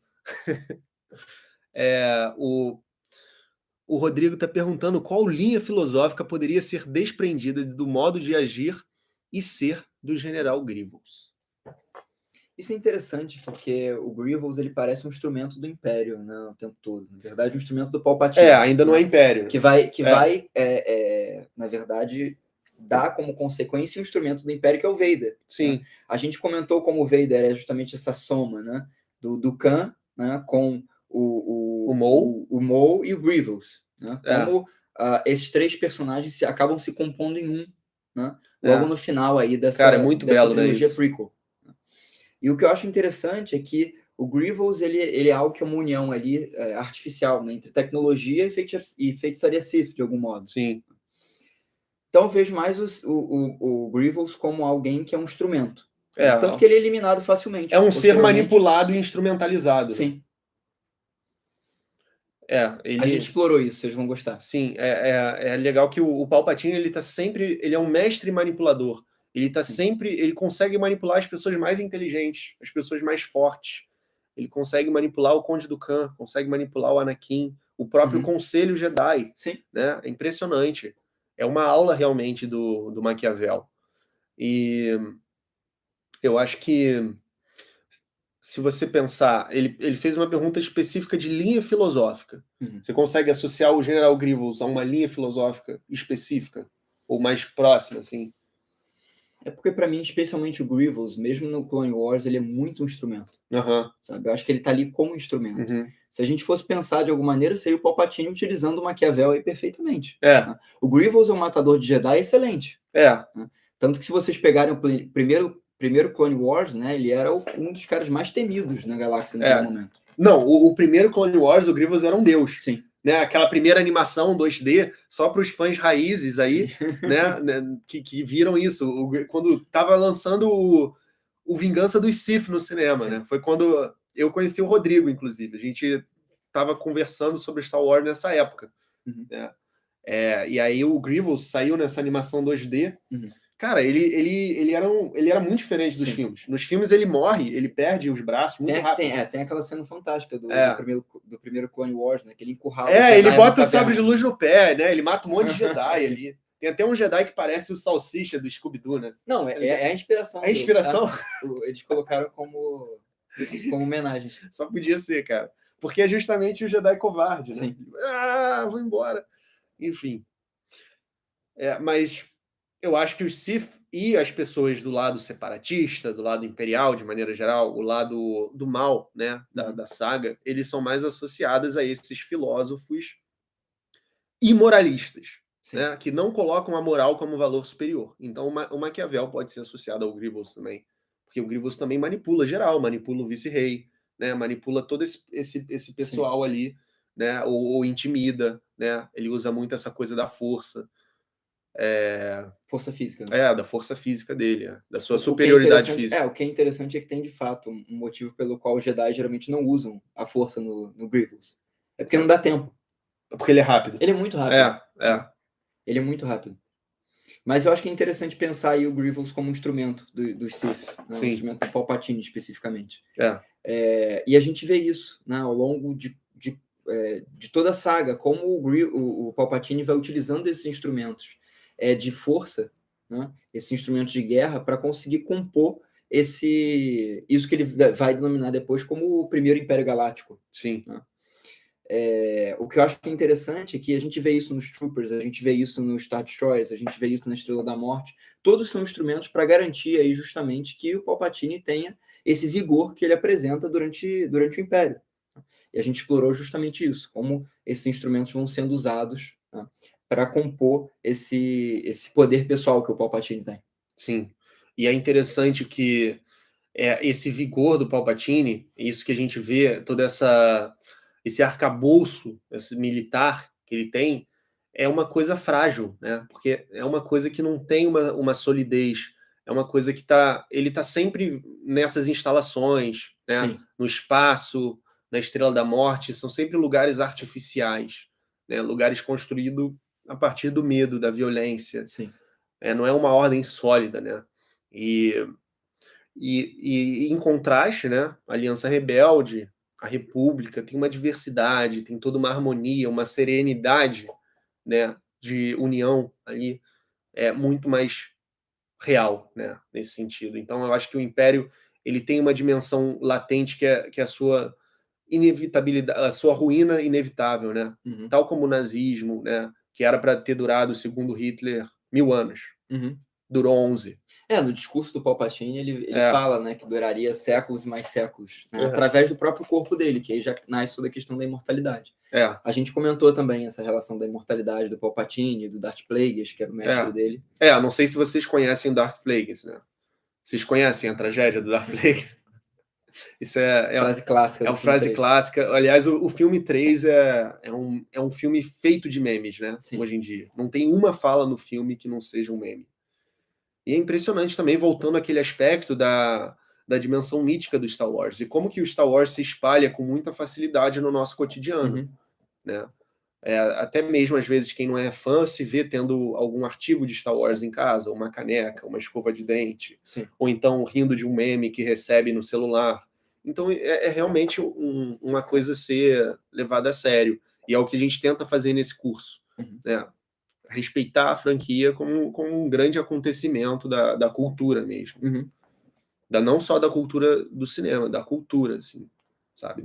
[SPEAKER 1] O Rodrigo está perguntando qual linha filosófica poderia ser desprendida do modo de agir e ser do General Grievous.
[SPEAKER 2] Isso é interessante, porque o Grievous ele parece um instrumento do Império, né, o tempo todo. Na verdade, um instrumento do Palpatine.
[SPEAKER 1] Ainda não é Império.
[SPEAKER 2] Que vai na verdade, dar como consequência um instrumento do Império, que é o Vader.
[SPEAKER 1] Sim.
[SPEAKER 2] Né? A gente comentou como o Vader é justamente essa soma, né, do Khan, né, com o Maul e o Grievous. Né? Como esses três personagens acabam se compondo em um, né? Logo no final aí dessa trilogia prequel. E o que eu acho interessante é que o Grievous ele é algo que é uma união ali artificial, né, entre tecnologia e feitiçaria Sith, de algum modo.
[SPEAKER 1] Sim.
[SPEAKER 2] Então eu vejo mais o Grievous como alguém que é um instrumento. Tanto que ele é eliminado facilmente.
[SPEAKER 1] É um ser manipulado e instrumentalizado.
[SPEAKER 2] Sim.
[SPEAKER 1] Ele...
[SPEAKER 2] A gente explorou isso, vocês vão gostar.
[SPEAKER 1] Sim, é legal que o Palpatine ele tá sempre, ele é um mestre manipulador. Ele tá sempre, ele consegue manipular as pessoas mais inteligentes, as pessoas mais fortes. Ele consegue manipular o Conde do Khan, consegue manipular o Anakin, o próprio Conselho Jedi.
[SPEAKER 2] Sim.
[SPEAKER 1] Né? É impressionante. É uma aula realmente do Maquiavel. E eu acho que se você pensar, ele fez uma pergunta específica de linha filosófica. Você consegue associar o General Grievous a uma linha filosófica específica? Ou mais próxima, assim?
[SPEAKER 2] É porque, para mim, especialmente o Grievous, mesmo no Clone Wars, ele é muito um instrumento. Sabe? Eu acho que ele tá ali como instrumento. Se a gente fosse pensar de alguma maneira, seria o Palpatine utilizando o Maquiavel aí perfeitamente. Né? O Grievous é um matador de Jedi excelente. Né? Tanto que se vocês pegarem o primeiro Clone Wars, né, ele era um dos caras mais temidos na galáxia naquele momento.
[SPEAKER 1] Não, o primeiro Clone Wars, o Grievous era um deus.
[SPEAKER 2] Sim.
[SPEAKER 1] Né, aquela primeira animação 2D, só para os fãs raízes aí, né, que viram isso. Quando estava lançando o Vingança dos Sith no cinema, né? Foi quando eu conheci o Rodrigo, inclusive. A gente estava conversando sobre Star Wars nessa época. Né? E aí o Grievous saiu nessa animação 2D. Cara, ele era muito diferente dos filmes. Nos filmes ele morre, ele perde os braços muito rápido.
[SPEAKER 2] Tem aquela cena fantástica do primeiro Clone Wars, né? Que ele encurrala.
[SPEAKER 1] Ele bota o sabre de luz no pé, né? Ele mata um monte de Jedi ali. Tem até um Jedi que parece o Salsicha do Scooby-Doo, né?
[SPEAKER 2] Não, é a inspiração.
[SPEAKER 1] É a inspiração?
[SPEAKER 2] Eles colocaram como homenagem.
[SPEAKER 1] Só podia ser, cara. Porque é justamente o Jedi covarde, né?
[SPEAKER 2] Sim.
[SPEAKER 1] Vou embora. Enfim. Mas eu acho que os Sith e as pessoas do lado separatista, do lado imperial, de maneira geral, o lado do mal, né, da saga, eles são mais associados a esses filósofos imoralistas, né, que não colocam a moral como valor superior. Então, o Maquiavel pode ser associado ao Grievous também, porque o Grievous também manipula geral, manipula o vice-rei, né, manipula todo esse pessoal ali, né, ou intimida, né, ele usa muito essa coisa da força.
[SPEAKER 2] Força física. Né?
[SPEAKER 1] Da força física dele, da sua
[SPEAKER 2] O
[SPEAKER 1] superioridade física.
[SPEAKER 2] O que é interessante é que tem, de fato, um motivo pelo qual os Jedi geralmente não usam a força no Grievous. É porque não dá tempo.
[SPEAKER 1] Porque ele é rápido.
[SPEAKER 2] Ele é muito rápido.
[SPEAKER 1] É.
[SPEAKER 2] Ele é muito rápido. Mas eu acho que é interessante pensar aí o Grievous como um instrumento dos Sith, né? Um instrumento do Palpatine, especificamente. E a gente vê isso, né, ao longo de toda a saga, como o Palpatine vai utilizando esses instrumentos de força, né, esses instrumentos de guerra, para conseguir compor isso que ele vai denominar depois como o primeiro Império Galáctico.
[SPEAKER 1] Sim.
[SPEAKER 2] Né? O que eu acho interessante é que a gente vê isso nos Troopers, a gente vê isso nos Star Destroyers, a gente vê isso na Estrela da Morte. Todos são instrumentos para garantir aí justamente que o Palpatine tenha esse vigor que ele apresenta durante o Império. E a gente explorou justamente isso, como esses instrumentos vão sendo usados, né, para compor esse poder pessoal que o Palpatine tem.
[SPEAKER 1] Sim. E é interessante que esse vigor do Palpatine, isso que a gente vê, todo esse arcabouço, esse militar que ele tem, é uma coisa frágil, né? Porque é uma coisa que não tem uma solidez, é uma coisa que ele está sempre nessas instalações, né? No espaço, na Estrela da Morte, são sempre lugares artificiais, né? Lugares construídos a partir do medo, da violência.
[SPEAKER 2] Sim.
[SPEAKER 1] Não é uma ordem sólida, né? E em contraste, né? A Aliança Rebelde, a República, tem uma diversidade, tem toda uma harmonia, uma serenidade, né? De união ali, muito mais real, né? Nesse sentido. Então, eu acho que o Império ele tem uma dimensão latente que é a sua inevitabilidade, a sua ruína inevitável, né? Tal como o nazismo, né? Que era para ter durado, segundo Hitler, 1000 anos. Durou 11.
[SPEAKER 2] No discurso do Palpatine, ele fala, né, que duraria séculos e mais séculos, né, através do próprio corpo dele, que aí já nasce toda a questão da imortalidade. A gente comentou também essa relação da imortalidade do Palpatine, do Darth Plagueis, que era o mestre dele.
[SPEAKER 1] Não sei se vocês conhecem o Darth Plagueis, né? Vocês conhecem a tragédia do Darth Plagueis? Isso
[SPEAKER 2] frase clássica.
[SPEAKER 1] É uma frase clássica. Aliás, o filme 3 é um filme feito de memes, né? Sim. Hoje em dia. Não tem uma fala no filme que não seja um meme. E é impressionante também, voltando àquele aspecto da dimensão mítica do Star Wars, e como que o Star Wars se espalha com muita facilidade no nosso cotidiano. Né? Até mesmo, às vezes, quem não é fã se vê tendo algum artigo de Star Wars em casa, uma caneca, uma escova de dente, ou então rindo de um meme que recebe no celular. Então, é realmente uma coisa a ser levada a sério. E é o que a gente tenta fazer nesse curso. Né? Respeitar a franquia como um grande acontecimento da cultura mesmo. Não só da cultura do cinema, da cultura, assim, sabe?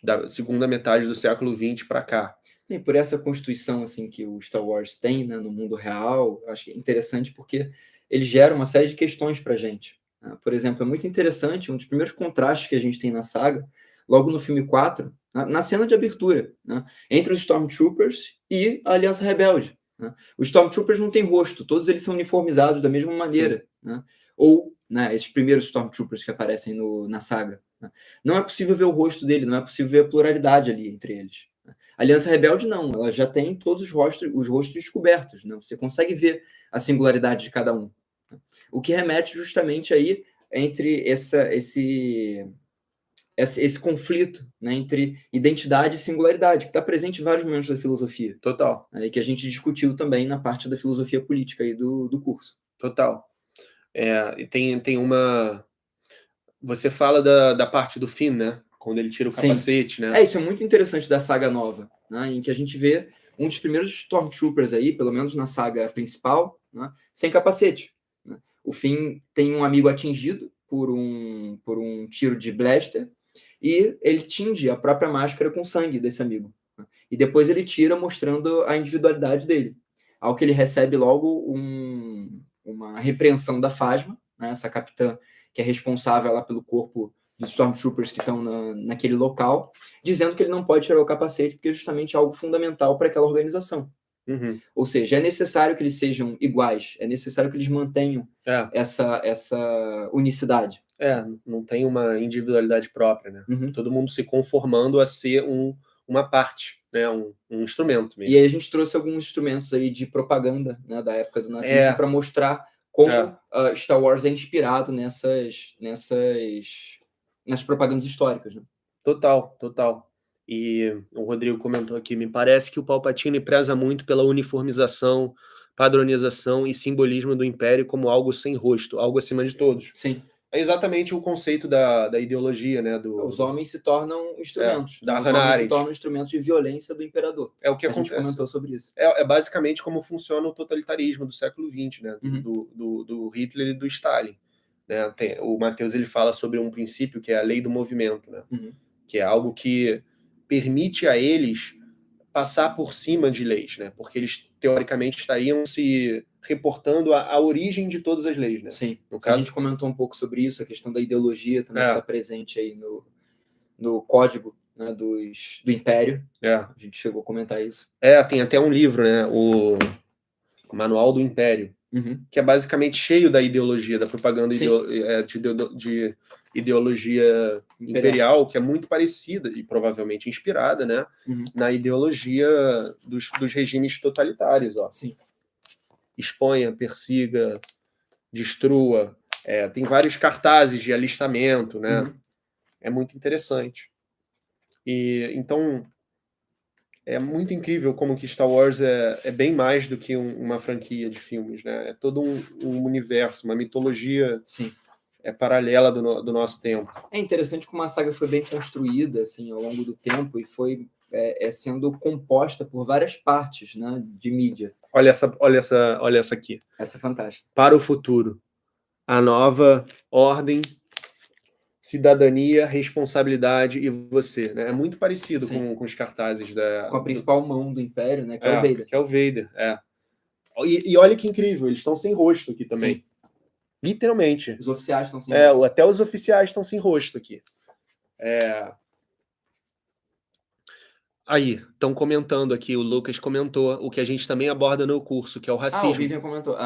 [SPEAKER 1] Da segunda metade do século XX para cá.
[SPEAKER 2] E por essa constituição assim, que o Star Wars tem, né, no mundo real, eu acho que é interessante porque ele gera uma série de questões para a gente. Né? Por exemplo, é muito interessante, um dos primeiros contrastes que a gente tem na saga, logo no filme 4, na cena de abertura, né, entre os Stormtroopers e a Aliança Rebelde. Né? Os Stormtroopers não têm rosto, todos eles são uniformizados da mesma maneira. Né? Ou, né, esses primeiros Stormtroopers que aparecem na saga. Né? Não é possível ver o rosto dele, não é possível ver a pluralidade ali entre eles. A Aliança Rebelde não, ela já tem todos os rostos descobertos, né? Você consegue ver a singularidade de cada um. O que remete justamente aí entre esse conflito, né, entre identidade e singularidade, que está presente em vários momentos da filosofia.
[SPEAKER 1] Total.
[SPEAKER 2] E que a gente discutiu também na parte da filosofia política aí do curso.
[SPEAKER 1] Total. E tem uma... Você fala da parte do Finn, né? Quando ele tira o capacete, né?
[SPEAKER 2] Isso é muito interessante da saga nova, né? Em que a gente vê um dos primeiros Stormtroopers aí, pelo menos na saga principal, né, sem capacete. Né? O Finn tem um amigo atingido por um tiro de blaster, e ele tinge a própria máscara com sangue desse amigo. Né? E depois ele tira mostrando a individualidade dele. Ao que ele recebe logo uma repreensão da Phasma, né, essa capitã que é responsável lá pelo corpo dos Stormtroopers que estão naquele local, dizendo que ele não pode tirar o capacete porque é justamente algo fundamental para aquela organização.
[SPEAKER 1] Uhum.
[SPEAKER 2] Ou seja, é necessário que eles sejam iguais, é necessário que eles mantenham essa unicidade.
[SPEAKER 1] Não tem uma individualidade própria, né?
[SPEAKER 2] Uhum.
[SPEAKER 1] Todo mundo se conformando a ser uma parte, né? Um instrumento mesmo.
[SPEAKER 2] E aí a gente trouxe alguns instrumentos aí de propaganda, né, da época do nazismo para mostrar como Star Wars é inspirado nas propagandas históricas. Né?
[SPEAKER 1] Total. E o Rodrigo comentou aqui, me parece que o Palpatine preza muito pela uniformização, padronização e simbolismo do Império como algo sem rosto, algo acima de todos.
[SPEAKER 2] Sim.
[SPEAKER 1] É exatamente o conceito da ideologia, né?
[SPEAKER 2] Os homens se tornam instrumentos.
[SPEAKER 1] Da
[SPEAKER 2] Os
[SPEAKER 1] Hannah
[SPEAKER 2] homens se
[SPEAKER 1] Arendt.
[SPEAKER 2] tornam instrumentos de violência do imperador.
[SPEAKER 1] É o que
[SPEAKER 2] A
[SPEAKER 1] acontece.
[SPEAKER 2] gente comentou sobre isso.
[SPEAKER 1] É basicamente como funciona o totalitarismo do século XX, né?
[SPEAKER 2] Uhum.
[SPEAKER 1] Do Hitler e do Stalin. Né? O Matheus ele fala sobre um princípio que é a lei do movimento, né?
[SPEAKER 2] Uhum.
[SPEAKER 1] Que é algo que permite a eles passar por cima de leis, né? Porque eles, teoricamente, estariam se reportando à origem de todas as leis, né?
[SPEAKER 2] Sim.
[SPEAKER 1] No caso,
[SPEAKER 2] a gente comentou um pouco sobre isso, a questão da ideologia também está presente aí no código, né, do Império. A gente chegou a comentar isso.
[SPEAKER 1] Tem até um livro, né? O Manual do Império,
[SPEAKER 2] Uhum.
[SPEAKER 1] que é basicamente cheio da ideologia, da propaganda de ideologia imperial, que é muito parecida e provavelmente inspirada, né, na ideologia dos regimes totalitários. Ó.
[SPEAKER 2] Sim.
[SPEAKER 1] Exponha, persiga, destrua. Tem vários cartazes de alistamento, né? É muito interessante. E então é muito incrível como que Star Wars é bem mais do que uma franquia de filmes, né? É todo um universo, uma mitologia paralela do nosso tempo.
[SPEAKER 2] É interessante como a saga foi bem construída assim, ao longo do tempo e foi sendo composta por várias partes, né, de mídia.
[SPEAKER 1] Olha essa aqui.
[SPEAKER 2] Essa é fantástica.
[SPEAKER 1] Para o futuro. A nova ordem, cidadania, responsabilidade e você. Né? É muito parecido com os cartazes
[SPEAKER 2] com a principal mão do Império, né, que é o Vader.
[SPEAKER 1] Que é o Vader, E olha que incrível, eles estão sem rosto aqui também.
[SPEAKER 2] Sim.
[SPEAKER 1] Literalmente.
[SPEAKER 2] Os oficiais estão sem rosto.
[SPEAKER 1] Até os oficiais estão sem rosto aqui. Aí, estão comentando aqui, o Lucas comentou, o que a gente também aborda no curso, que é o racismo.
[SPEAKER 2] O Vivian comentou.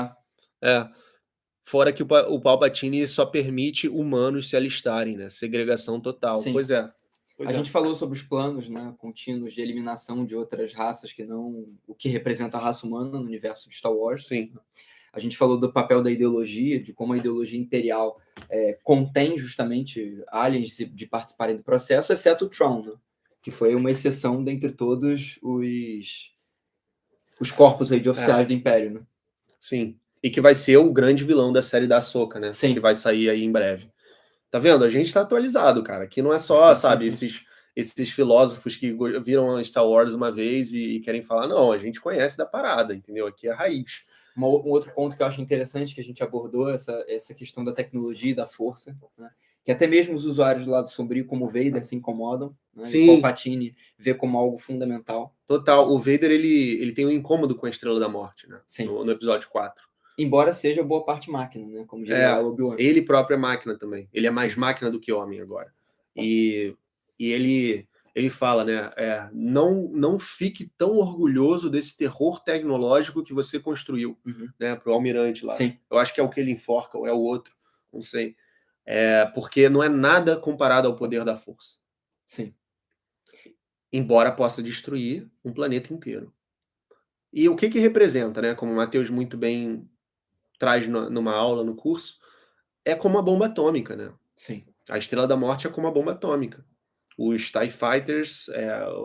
[SPEAKER 1] Fora que o Palpatine só permite humanos se alistarem, né? Segregação total.
[SPEAKER 2] Sim.
[SPEAKER 1] Pois é.
[SPEAKER 2] A gente falou sobre os planos, né, contínuos de eliminação de outras raças que não o que representa a raça humana no universo de Star Wars.
[SPEAKER 1] Sim.
[SPEAKER 2] A gente falou do papel da ideologia, de como a ideologia imperial contém justamente aliens de participarem do processo, exceto o Tron, né, que foi uma exceção dentre todos os corpos aí de oficiais do Império. Né?
[SPEAKER 1] Sim. E que vai ser o grande vilão da série da Ahsoka, né?
[SPEAKER 2] Sim.
[SPEAKER 1] Que vai sair aí em breve. Tá vendo? A gente tá atualizado, cara. Aqui não é só, sabe, esses filósofos que viram Star Wars uma vez e querem falar, não, a gente conhece da parada, entendeu? Aqui é a raiz.
[SPEAKER 2] Um outro ponto que eu acho interessante que a gente abordou, essa questão da tecnologia e da força, né? Que até mesmo os usuários do lado sombrio, como o Vader, se incomodam, né? E o Palpatine vê como algo fundamental.
[SPEAKER 1] Total. O Vader, ele tem um incômodo com a Estrela da Morte, né?
[SPEAKER 2] Sim.
[SPEAKER 1] No episódio 4.
[SPEAKER 2] Embora seja boa parte máquina, né? Como diria o Obi-Wan.
[SPEAKER 1] Ele próprio é máquina também. Ele é mais máquina do que homem agora. E ele fala, né? Não fique tão orgulhoso desse terror tecnológico que você construiu, né? Pro almirante lá.
[SPEAKER 2] Sim.
[SPEAKER 1] Eu acho que é o que ele enforca, ou é o outro, não sei. Porque não é nada comparado ao poder da força.
[SPEAKER 2] Sim.
[SPEAKER 1] Embora possa destruir um planeta inteiro. E o que representa, né? Como o Matheus muito bem traz numa aula, no curso, é como a bomba atômica, né?
[SPEAKER 2] Sim.
[SPEAKER 1] A Estrela da Morte é como a bomba atômica. Os TIE Fighters,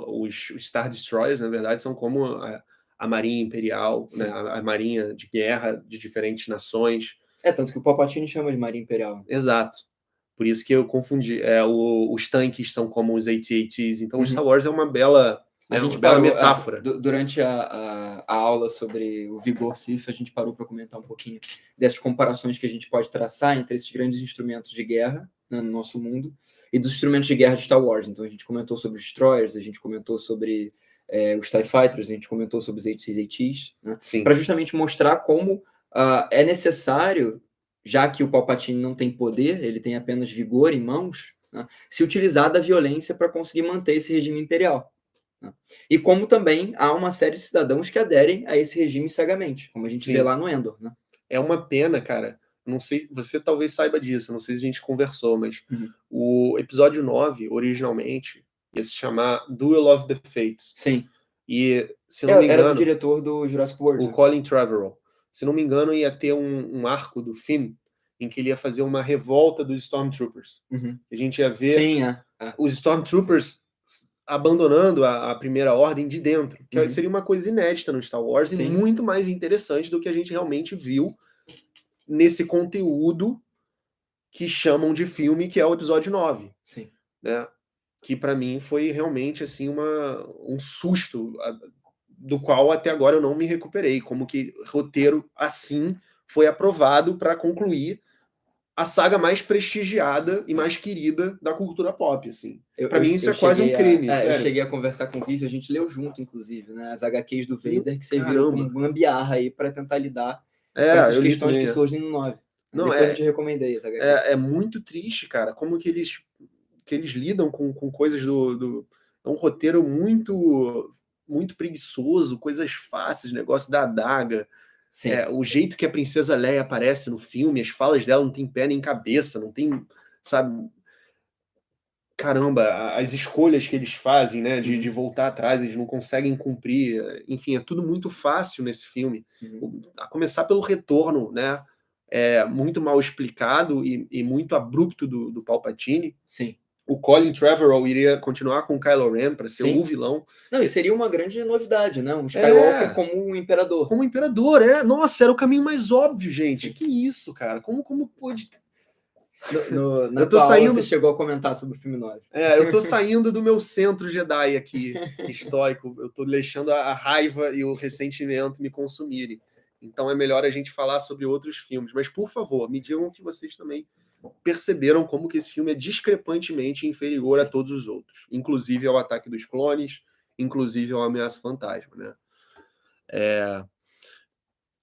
[SPEAKER 1] os Star Destroyers, na verdade, são como a Marinha Imperial, né? A Marinha de Guerra de diferentes nações.
[SPEAKER 2] Tanto que o Palpatine chama de Marinha Imperial.
[SPEAKER 1] Exato. Por isso que eu confundi. Os tanques são como os AT-ATs. Então, Star Wars é uma bela...
[SPEAKER 2] A gente
[SPEAKER 1] uma bela
[SPEAKER 2] parou,
[SPEAKER 1] metáfora.
[SPEAKER 2] Durante a aula sobre o vigor Sith, a gente parou para comentar um pouquinho dessas comparações que a gente pode traçar entre esses grandes instrumentos de guerra, né, no nosso mundo, e dos instrumentos de guerra de Star Wars. Então a gente comentou sobre os Destroyers, a gente comentou sobre os TIE Fighters, a gente comentou sobre os H6ATs, né? Para justamente mostrar como é necessário, já que o Palpatine não tem poder, ele tem apenas vigor em mãos, né, se utilizar da violência para conseguir manter esse regime imperial. Né? E como também há uma série de cidadãos que aderem a esse regime cegamente, como a gente vê lá no Endor. Né?
[SPEAKER 1] É uma pena, cara. Não sei, você talvez saiba disso, não sei se a gente conversou, mas o episódio 9, originalmente, ia se chamar Duel of the Fates.
[SPEAKER 2] Sim.
[SPEAKER 1] E, se não me engano...
[SPEAKER 2] Era do diretor do Jurassic World.
[SPEAKER 1] O Colin Trevorrow. Se não me engano, ia ter um arco do Finn em que ele ia fazer uma revolta dos Stormtroopers. A gente ia ver os Stormtroopers abandonando a primeira ordem de dentro, que seria uma coisa inédita no Star Wars e muito mais interessante do que a gente realmente viu nesse conteúdo que chamam de filme, que é o episódio 9.
[SPEAKER 2] Sim.
[SPEAKER 1] Né? Que para mim foi realmente assim um susto, do qual até agora eu não me recuperei, como que roteiro assim foi aprovado para concluir a saga mais prestigiada e mais querida da cultura pop, assim. Para mim isso é quase um crime, sério.
[SPEAKER 2] Eu cheguei a conversar com o Vivi, a gente leu junto, inclusive, né, as HQs do Vader, que serviram como gambiarra aí para tentar lidar com essas questões que surgem no 9.
[SPEAKER 1] Não,
[SPEAKER 2] depois eu te recomendei essa HQ.
[SPEAKER 1] É muito triste, cara, como que eles lidam com coisas é um roteiro muito preguiçoso, coisas fáceis, negócio da adaga. O jeito que a princesa Leia aparece no filme, as falas dela não tem pé nem cabeça, não tem, sabe? Caramba, as escolhas que eles fazem, né, de voltar atrás, eles não conseguem cumprir. Enfim, é tudo muito fácil nesse filme. A começar pelo retorno, né? Muito mal explicado e muito abrupto do Palpatine.
[SPEAKER 2] Sim.
[SPEAKER 1] O Colin Trevorrow iria continuar com o Kylo Ren para ser o vilão.
[SPEAKER 2] Não, e seria uma grande novidade, né? Um Skywalker como um imperador.
[SPEAKER 1] Como imperador, Nossa, era o caminho mais óbvio, gente. Sim. Que isso, cara? Como pôde...
[SPEAKER 2] Na tua aula você chegou a comentar sobre o filme 9.
[SPEAKER 1] Eu tô saindo do meu centro Jedi aqui, histórico. Eu tô deixando a raiva e o ressentimento me consumirem. Então é melhor a gente falar sobre outros filmes. Mas, por favor, me digam que vocês também perceberam como que esse filme é discrepantemente inferior a todos os outros, inclusive ao Ataque dos Clones, inclusive ao Ameaça Fantasma, né?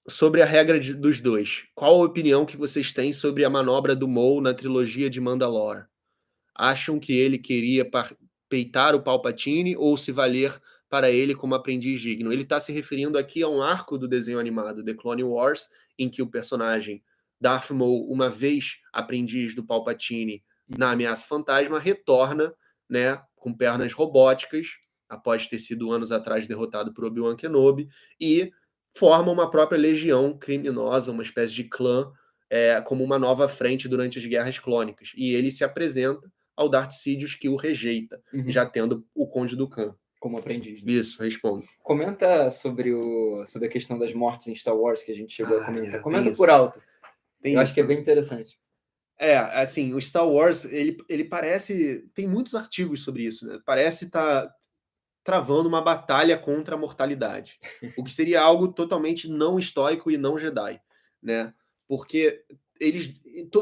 [SPEAKER 1] Sobre a regra dos dois, qual a opinião que vocês têm sobre a manobra do Maul na trilogia de Mandalore? Acham que ele queria peitar o Palpatine ou se valer para ele como aprendiz digno? Ele está se referindo aqui a um arco do desenho animado The Clone Wars, em que o personagem Darth Maul, uma vez aprendiz do Palpatine na Ameaça Fantasma, retorna, né, com pernas robóticas, após ter sido anos atrás derrotado por Obi-Wan Kenobi, e forma uma própria legião criminosa, uma espécie de clã, como uma nova frente durante as Guerras Clônicas. E ele se apresenta ao Darth Sidious, que o rejeita, já tendo o Conde Dooku
[SPEAKER 2] como aprendiz.
[SPEAKER 1] Né? Isso, respondo.
[SPEAKER 2] Comenta sobre a questão das mortes em Star Wars, que a gente chegou a comentar. Comenta por alto. Eu acho que é bem interessante.
[SPEAKER 1] Assim, o Star Wars, ele parece... Tem muitos artigos sobre isso, né? Parece estar travando uma batalha contra a mortalidade. O que seria algo totalmente não estoico e não Jedi, né? Porque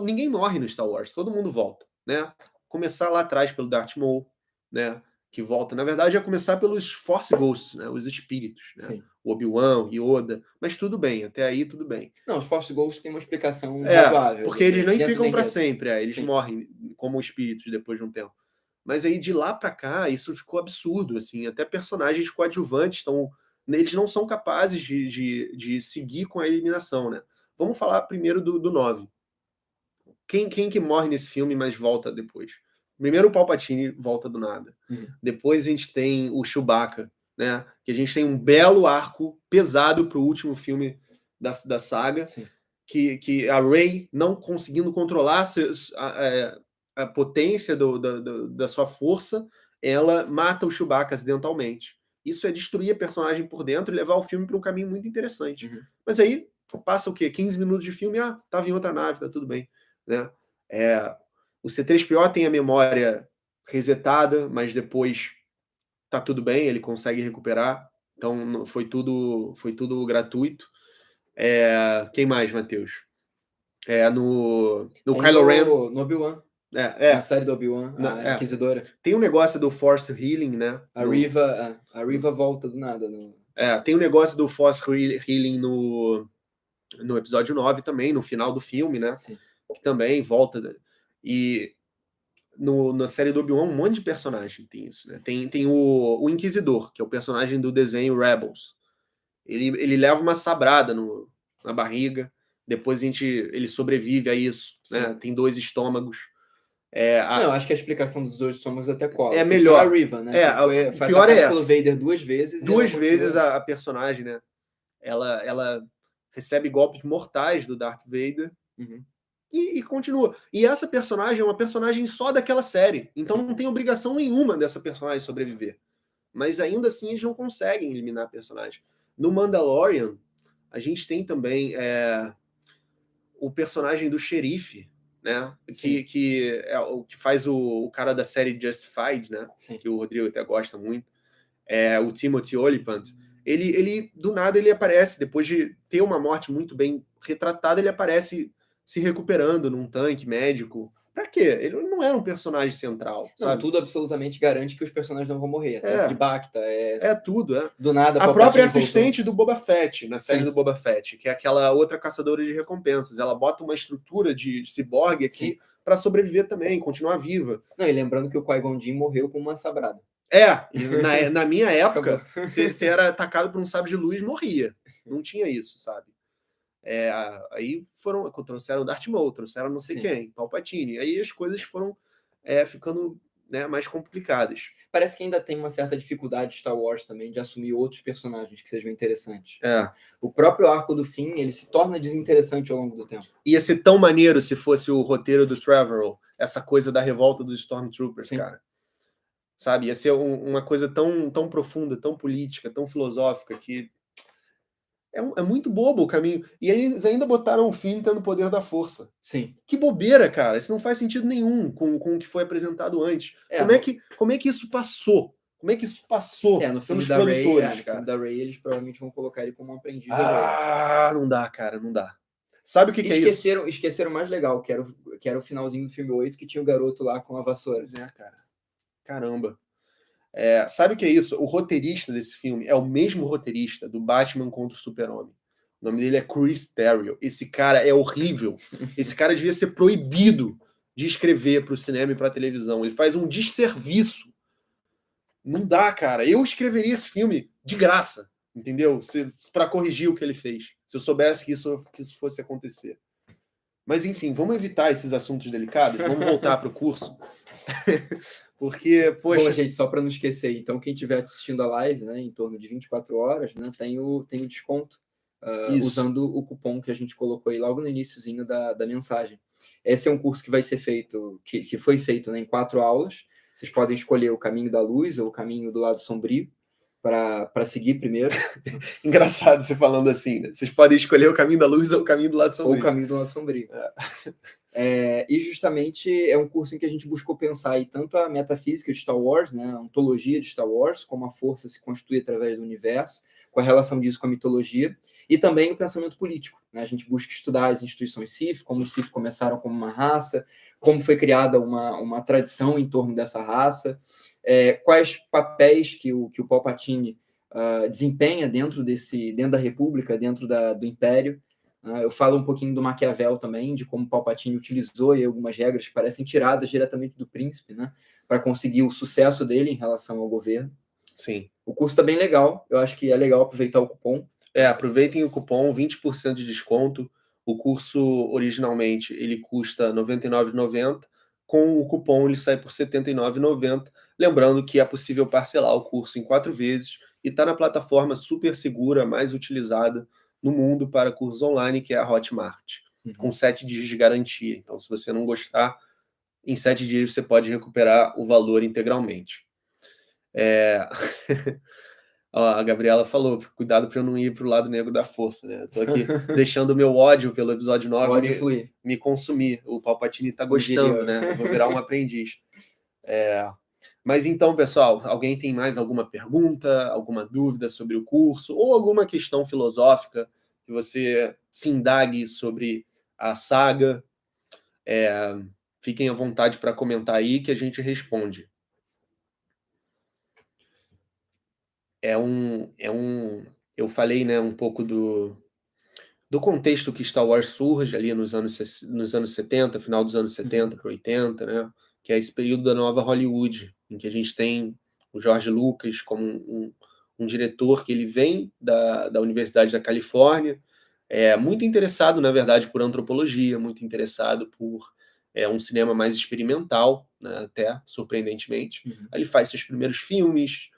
[SPEAKER 1] ninguém morre no Star Wars, todo mundo volta, né? Começar lá atrás pelo Darth Maul, né? Que volta. Na verdade, ia começar pelos Force Ghosts, né? Os espíritos, né? O Obi-Wan, Yoda, mas tudo bem, até aí tudo bem.
[SPEAKER 2] Não, os Force Ghosts têm uma explicação razoável.
[SPEAKER 1] Porque eles nem ficam para sempre, eles morrem como espíritos depois de um tempo. Mas aí de lá para cá, isso ficou absurdo, assim, até personagens coadjuvantes eles não são capazes de seguir com a eliminação, né? Vamos falar primeiro do 9. Quem que morre nesse filme, mas volta depois? Primeiro o Palpatine volta do nada. Depois a gente tem o Chewbacca, né? Que a gente tem um belo arco pesado pro último filme da saga, que a Rey, não conseguindo controlar a potência da sua força, ela mata o Chewbacca acidentalmente. Isso é destruir a personagem por dentro e levar o filme para um caminho muito interessante. Mas aí passa o quê? 15 minutos de filme, tava em outra nave, tá tudo bem. Né? O C-3PO tem a memória resetada, mas depois tá tudo bem, ele consegue recuperar. Então foi tudo gratuito. Quem mais, Matheus? No Kylo Ren.
[SPEAKER 2] No Obi-Wan. Na série do Obi-Wan, a Inquisidora.
[SPEAKER 1] Tem um negócio do Force Healing, né?
[SPEAKER 2] A Riva volta do nada.
[SPEAKER 1] Tem um negócio do Force Healing no episódio 9 também, no final do filme, né?
[SPEAKER 2] Sim.
[SPEAKER 1] Que também volta. E na série do Obi-Wan, um monte de personagem tem isso, né? Tem o Inquisidor, que é o personagem do desenho Rebels. Ele leva uma sabrada na barriga, depois ele sobrevive a isso, né? Tem 2 estômagos.
[SPEAKER 2] Não, acho que a explicação dos 2 estômagos até cola.
[SPEAKER 1] É melhor.
[SPEAKER 2] A Riva, né? Foi
[SPEAKER 1] pior
[SPEAKER 2] atacada pelo Vader 2 vezes.
[SPEAKER 1] 2 vezes a personagem, né? Ela recebe golpes mortais do Darth Vader.
[SPEAKER 2] Uhum.
[SPEAKER 1] E continua. E essa personagem é uma personagem só daquela série. Então não tem obrigação nenhuma dessa personagem sobreviver. Mas ainda assim eles não conseguem eliminar a personagem. No Mandalorian, a gente tem também o personagem do xerife, né? Que é o que faz o cara da série Justified, né?
[SPEAKER 2] Sim.
[SPEAKER 1] Que o Rodrigo até gosta muito. O Timothy Olyphant. Ele do nada ele aparece, depois de ter uma morte muito bem retratada, ele aparece se recuperando num tanque médico. Pra quê? Ele não era um personagem central, sabe?
[SPEAKER 2] Não, tudo absolutamente garante que os personagens não vão morrer. Tanque de Bacta,
[SPEAKER 1] tudo.
[SPEAKER 2] Do nada,
[SPEAKER 1] a própria assistente do Boba Fett, na série do Boba Fett, que é aquela outra caçadora de recompensas. Ela bota uma estrutura de ciborgue aqui para sobreviver também, continuar viva.
[SPEAKER 2] Não, e lembrando que o Qui-Gon Jinn morreu com uma sabrada.
[SPEAKER 1] Na minha época, você era atacado por um sabre de luz, morria. Não tinha isso, sabe? Aí trouxeram Darth Maul, trouxeram não sei quem, Palpatine. Aí as coisas foram ficando, né, mais complicadas.
[SPEAKER 2] Parece que ainda tem uma certa dificuldade de Star Wars também de assumir outros personagens que sejam interessantes. O próprio arco do Finn, ele se torna desinteressante ao longo do tempo.
[SPEAKER 1] Ia ser tão maneiro se fosse o roteiro do Trevorrow, essa coisa da revolta dos Stormtroopers, cara. Sabe? Ia ser uma coisa tão profunda, tão política, tão filosófica, que é muito bobo o caminho. E eles ainda botaram o Finn tendo o poder da força.
[SPEAKER 2] Sim.
[SPEAKER 1] Que bobeira, cara. Isso não faz sentido nenhum com o que foi apresentado antes. Como é que isso passou? Como é que isso passou
[SPEAKER 2] no filme
[SPEAKER 1] pelos
[SPEAKER 2] da
[SPEAKER 1] produtores,
[SPEAKER 2] Rey,
[SPEAKER 1] cara?
[SPEAKER 2] No filme da Rey, eles provavelmente vão colocar ele como um aprendiz da Rey.
[SPEAKER 1] Não dá, cara, não dá. Sabe o que é isso?
[SPEAKER 2] Esqueceram o mais legal, que era o finalzinho do filme 8, que tinha o garoto lá com a vassoura.
[SPEAKER 1] Cara. Caramba. Sabe o que é isso? O roteirista desse filme é o mesmo roteirista do Batman contra o Super-Homem. O nome dele é Chris Terrio. Esse cara é horrível. Esse cara devia ser proibido de escrever para o cinema e para a televisão. Ele faz um desserviço. Não dá, cara. Eu escreveria esse filme de graça, entendeu? Para corrigir o que ele fez. Se eu soubesse que isso fosse acontecer. Mas, enfim, vamos evitar esses assuntos delicados. Vamos voltar para o curso. Porque, poxa...
[SPEAKER 2] Bom, gente, só para não esquecer, então, quem estiver assistindo a live, né, em torno de 24 horas, né, tem o desconto usando o cupom que a gente colocou aí logo no iniciozinho da mensagem. Esse é um curso que vai ser feito, que foi feito, né, em 4 aulas. Vocês podem escolher o caminho da luz ou o caminho do lado sombrio para seguir primeiro.
[SPEAKER 1] Engraçado você falando assim, né? Vocês podem escolher o caminho da luz ou o caminho do lado sombrio.
[SPEAKER 2] Ou o caminho do lado sombrio. E justamente é um curso em que a gente buscou pensar aí tanto a metafísica de Star Wars, né, a ontologia de Star Wars, como a força se constitui através do universo, com a relação disso com a mitologia, e também o pensamento político. Né? A gente busca estudar as instituições Sith, como os Sith começaram como uma raça, como foi criada uma tradição em torno dessa raça, quais papéis que o Palpatine desempenha dentro da República, dentro do Império. Eu falo um pouquinho do Maquiavel também, de como Palpatine utilizou aí algumas regras que parecem tiradas diretamente do príncipe, né, para conseguir o sucesso dele em relação ao governo.
[SPEAKER 1] Sim.
[SPEAKER 2] O curso está bem legal, eu acho que é legal aproveitar o cupom.
[SPEAKER 1] Aproveitem o cupom, 20% de desconto. O curso, originalmente, ele custa R$ 99,90. Com o cupom, ele sai por R$ 79,90. Lembrando que é possível parcelar o curso em 4 vezes e está na plataforma super segura, mais utilizada no mundo para cursos online, que é a Hotmart, com 7 dias de garantia. Então, se você não gostar, em 7 dias você pode recuperar o valor integralmente. A Gabriela falou, cuidado para eu não ir para o lado negro da força, né? Eu tô aqui deixando o meu ódio pelo episódio 9 me consumir. O Palpatine tá gostando, né? Eu vou virar um aprendiz. Mas então, pessoal, alguém tem mais alguma pergunta, alguma dúvida sobre o curso, ou alguma questão filosófica que você se indague sobre a saga? fiquem à vontade para comentar aí que a gente responde. Eu falei, né, um pouco do contexto que Star Wars surge ali nos anos 70, final dos anos 70 para 80, né? Que é esse período da nova Hollywood, em que a gente tem o George Lucas como um diretor que ele vem da Universidade da Califórnia, muito interessado, na verdade, por antropologia, muito interessado por um cinema mais experimental, né, até, surpreendentemente. Ele faz seus primeiros filmes,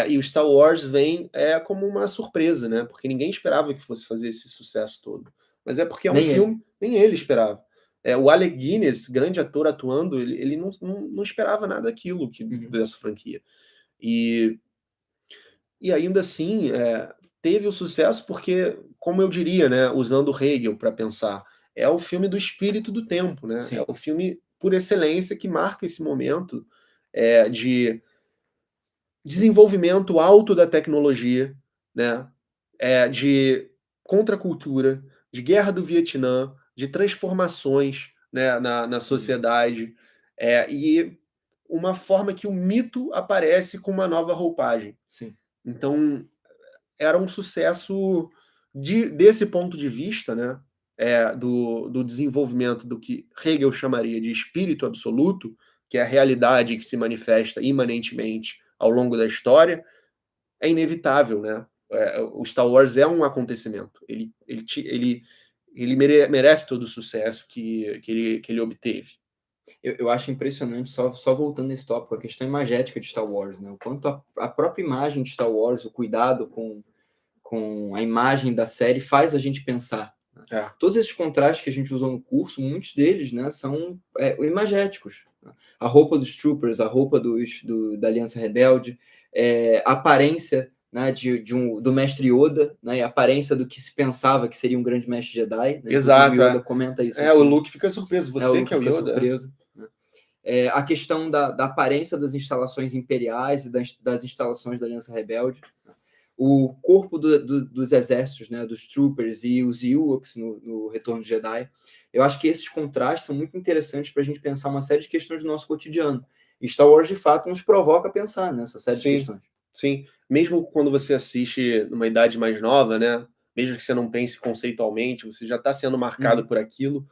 [SPEAKER 1] e o Star Wars vem como uma surpresa, né? Porque ninguém esperava que fosse fazer esse sucesso todo. Mas é porque é um
[SPEAKER 2] Nem ele.
[SPEAKER 1] filme, nem ele esperava. O Alec Guinness, grande ator atuando, ele não esperava nada daquilo, dessa franquia. E ainda assim, teve o sucesso porque, como eu diria, né, usando Hegel para pensar, é o filme do espírito do tempo, né?
[SPEAKER 2] Sim.
[SPEAKER 1] É o filme, por excelência, que marca esse momento de desenvolvimento alto da tecnologia, né? De contracultura, de guerra do Vietnã, de transformações, né, na sociedade, e uma forma que o mito aparece com uma nova roupagem.
[SPEAKER 2] Sim.
[SPEAKER 1] Então, era um sucesso desse ponto de vista, né, do desenvolvimento do que Hegel chamaria de espírito absoluto, que é a realidade que se manifesta imanentemente ao longo da história, é inevitável, né? O Star Wars é um acontecimento. Ele merece todo o sucesso que ele obteve.
[SPEAKER 2] Eu acho impressionante, só voltando nesse tópico, a questão imagética de Star Wars, né? O quanto a própria imagem de Star Wars, o cuidado com a imagem da série faz a gente pensar. Todos esses contrastes que a gente usou no curso, muitos deles, né, são imagéticos. A roupa dos Troopers, a roupa da Aliança Rebelde, a aparência, né, do mestre Yoda, né, e a aparência do que se pensava que seria um grande mestre Jedi. Né?
[SPEAKER 1] Exato.
[SPEAKER 2] O Yoda comenta isso.
[SPEAKER 1] O Luke fica surpreso. Você
[SPEAKER 2] o
[SPEAKER 1] que é o
[SPEAKER 2] fica
[SPEAKER 1] Yoda.
[SPEAKER 2] Surpreso, né? A questão da aparência das instalações imperiais e das instalações da Aliança Rebelde, o corpo dos exércitos, né, dos Troopers e os Ewoks no Retorno de Jedi. Eu acho que esses contrastes são muito interessantes para a gente pensar uma série de questões do nosso cotidiano. E Star Wars, de fato, nos provoca a pensar nessa série de questões.
[SPEAKER 1] Sim. Mesmo quando você assiste numa idade mais nova, né, mesmo que você não pense conceitualmente, você já está sendo marcado por aquilo,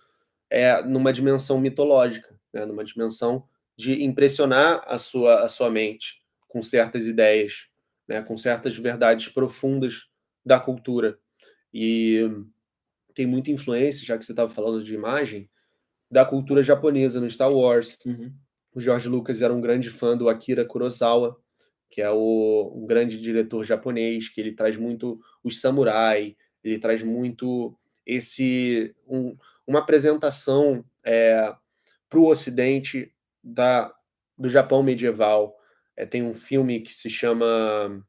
[SPEAKER 1] numa dimensão mitológica, né, numa dimensão de impressionar a sua mente com certas ideias, né, com certas verdades profundas da cultura. E tem muita influência, já que você estava falando de imagem, da cultura japonesa no Star Wars. O George Lucas era um grande fã do Akira Kurosawa, que é um grande diretor japonês, que ele traz muito os samurai, ele traz muito uma apresentação para o Ocidente do Japão medieval. Tem um filme que se chama...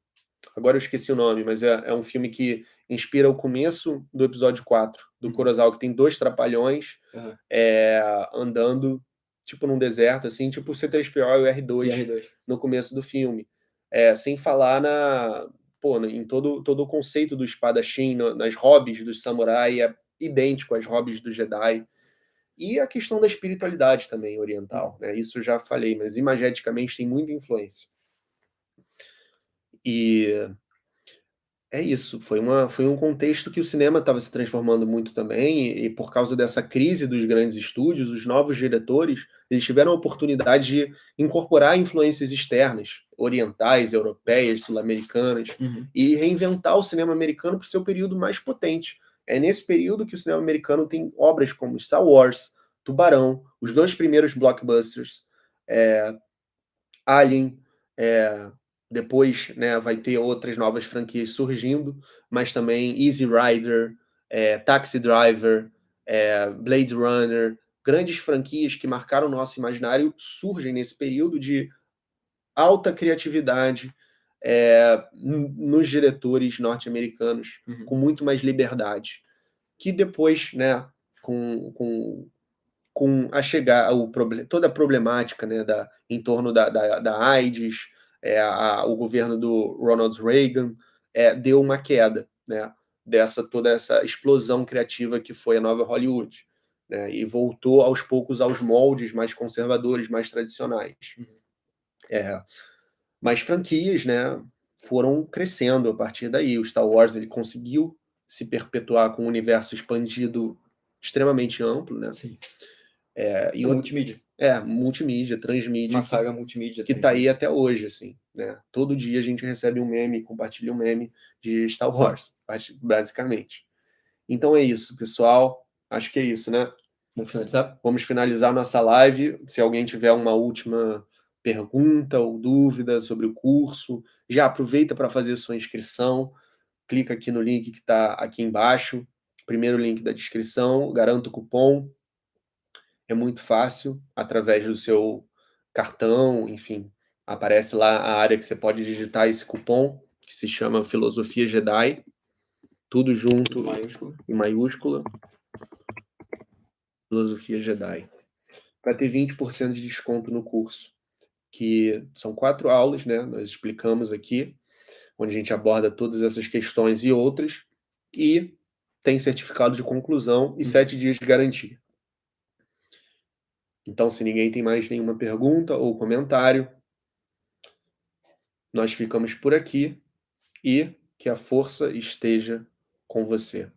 [SPEAKER 1] Agora eu esqueci o nome, mas é um filme que inspira o começo do episódio 4, do Kurosawa, que tem 2 trapalhões andando, tipo, num deserto, assim, tipo o C-3PO e o R2 no começo do filme. Sem falar em todo o conceito do espadachim, nas hobbies dos samurai, é idêntico às hobbies do Jedi. E a questão da espiritualidade também oriental, né? Isso eu já falei, mas imageticamente tem muita influência. E é isso, foi um contexto que o cinema estava se transformando muito também, e por causa dessa crise dos grandes estúdios, os novos diretores, eles tiveram a oportunidade de incorporar influências externas, orientais, europeias, sul-americanas, e reinventar o cinema americano para o seu período mais potente. É nesse período que o cinema americano tem obras como Star Wars, Tubarão, os 2 primeiros blockbusters, Alien, depois, né, vai ter outras novas franquias surgindo, mas também Easy Rider, Taxi Driver, Blade Runner, grandes franquias que marcaram o nosso imaginário surgem nesse período de alta criatividade nos diretores norte-americanos, com muito mais liberdade, que depois, né, com toda a problemática, né, em torno da AIDS, o governo do Ronald Reagan deu uma queda, né, toda essa explosão criativa que foi a nova Hollywood. né, e voltou aos poucos aos moldes mais conservadores, mais tradicionais. Mas franquias, né, foram crescendo a partir daí. O Star Wars ele conseguiu se perpetuar com um universo expandido extremamente amplo, né?
[SPEAKER 2] Sim.
[SPEAKER 1] E
[SPEAKER 2] Multimídia.
[SPEAKER 1] Multimídia, transmídia,
[SPEAKER 2] Uma saga multimídia.
[SPEAKER 1] que tá aí até hoje, assim, né? Todo dia a gente recebe um meme, compartilha um meme de Star Wars, basicamente. Então é isso, pessoal. Acho que é isso, né?
[SPEAKER 2] Vamos finalizar?
[SPEAKER 1] Vamos finalizar nossa live. Se alguém tiver uma última pergunta ou dúvida sobre o curso, já aproveita para fazer sua inscrição. Clica aqui no link que está aqui embaixo. Primeiro link da descrição. Garanta o cupom. É muito fácil, através do seu cartão, enfim. Aparece lá a área que você pode digitar esse cupom, que se chama Filosofia Jedi. Tudo junto em maiúscula. Filosofia Jedi. Para ter 20% de desconto no curso, que são 4 aulas, né? Nós explicamos aqui, onde a gente aborda todas essas questões e outras, e tem certificado de conclusão e 7 dias de garantia. Então, se ninguém tem mais nenhuma pergunta ou comentário, nós ficamos por aqui e que a força esteja com você.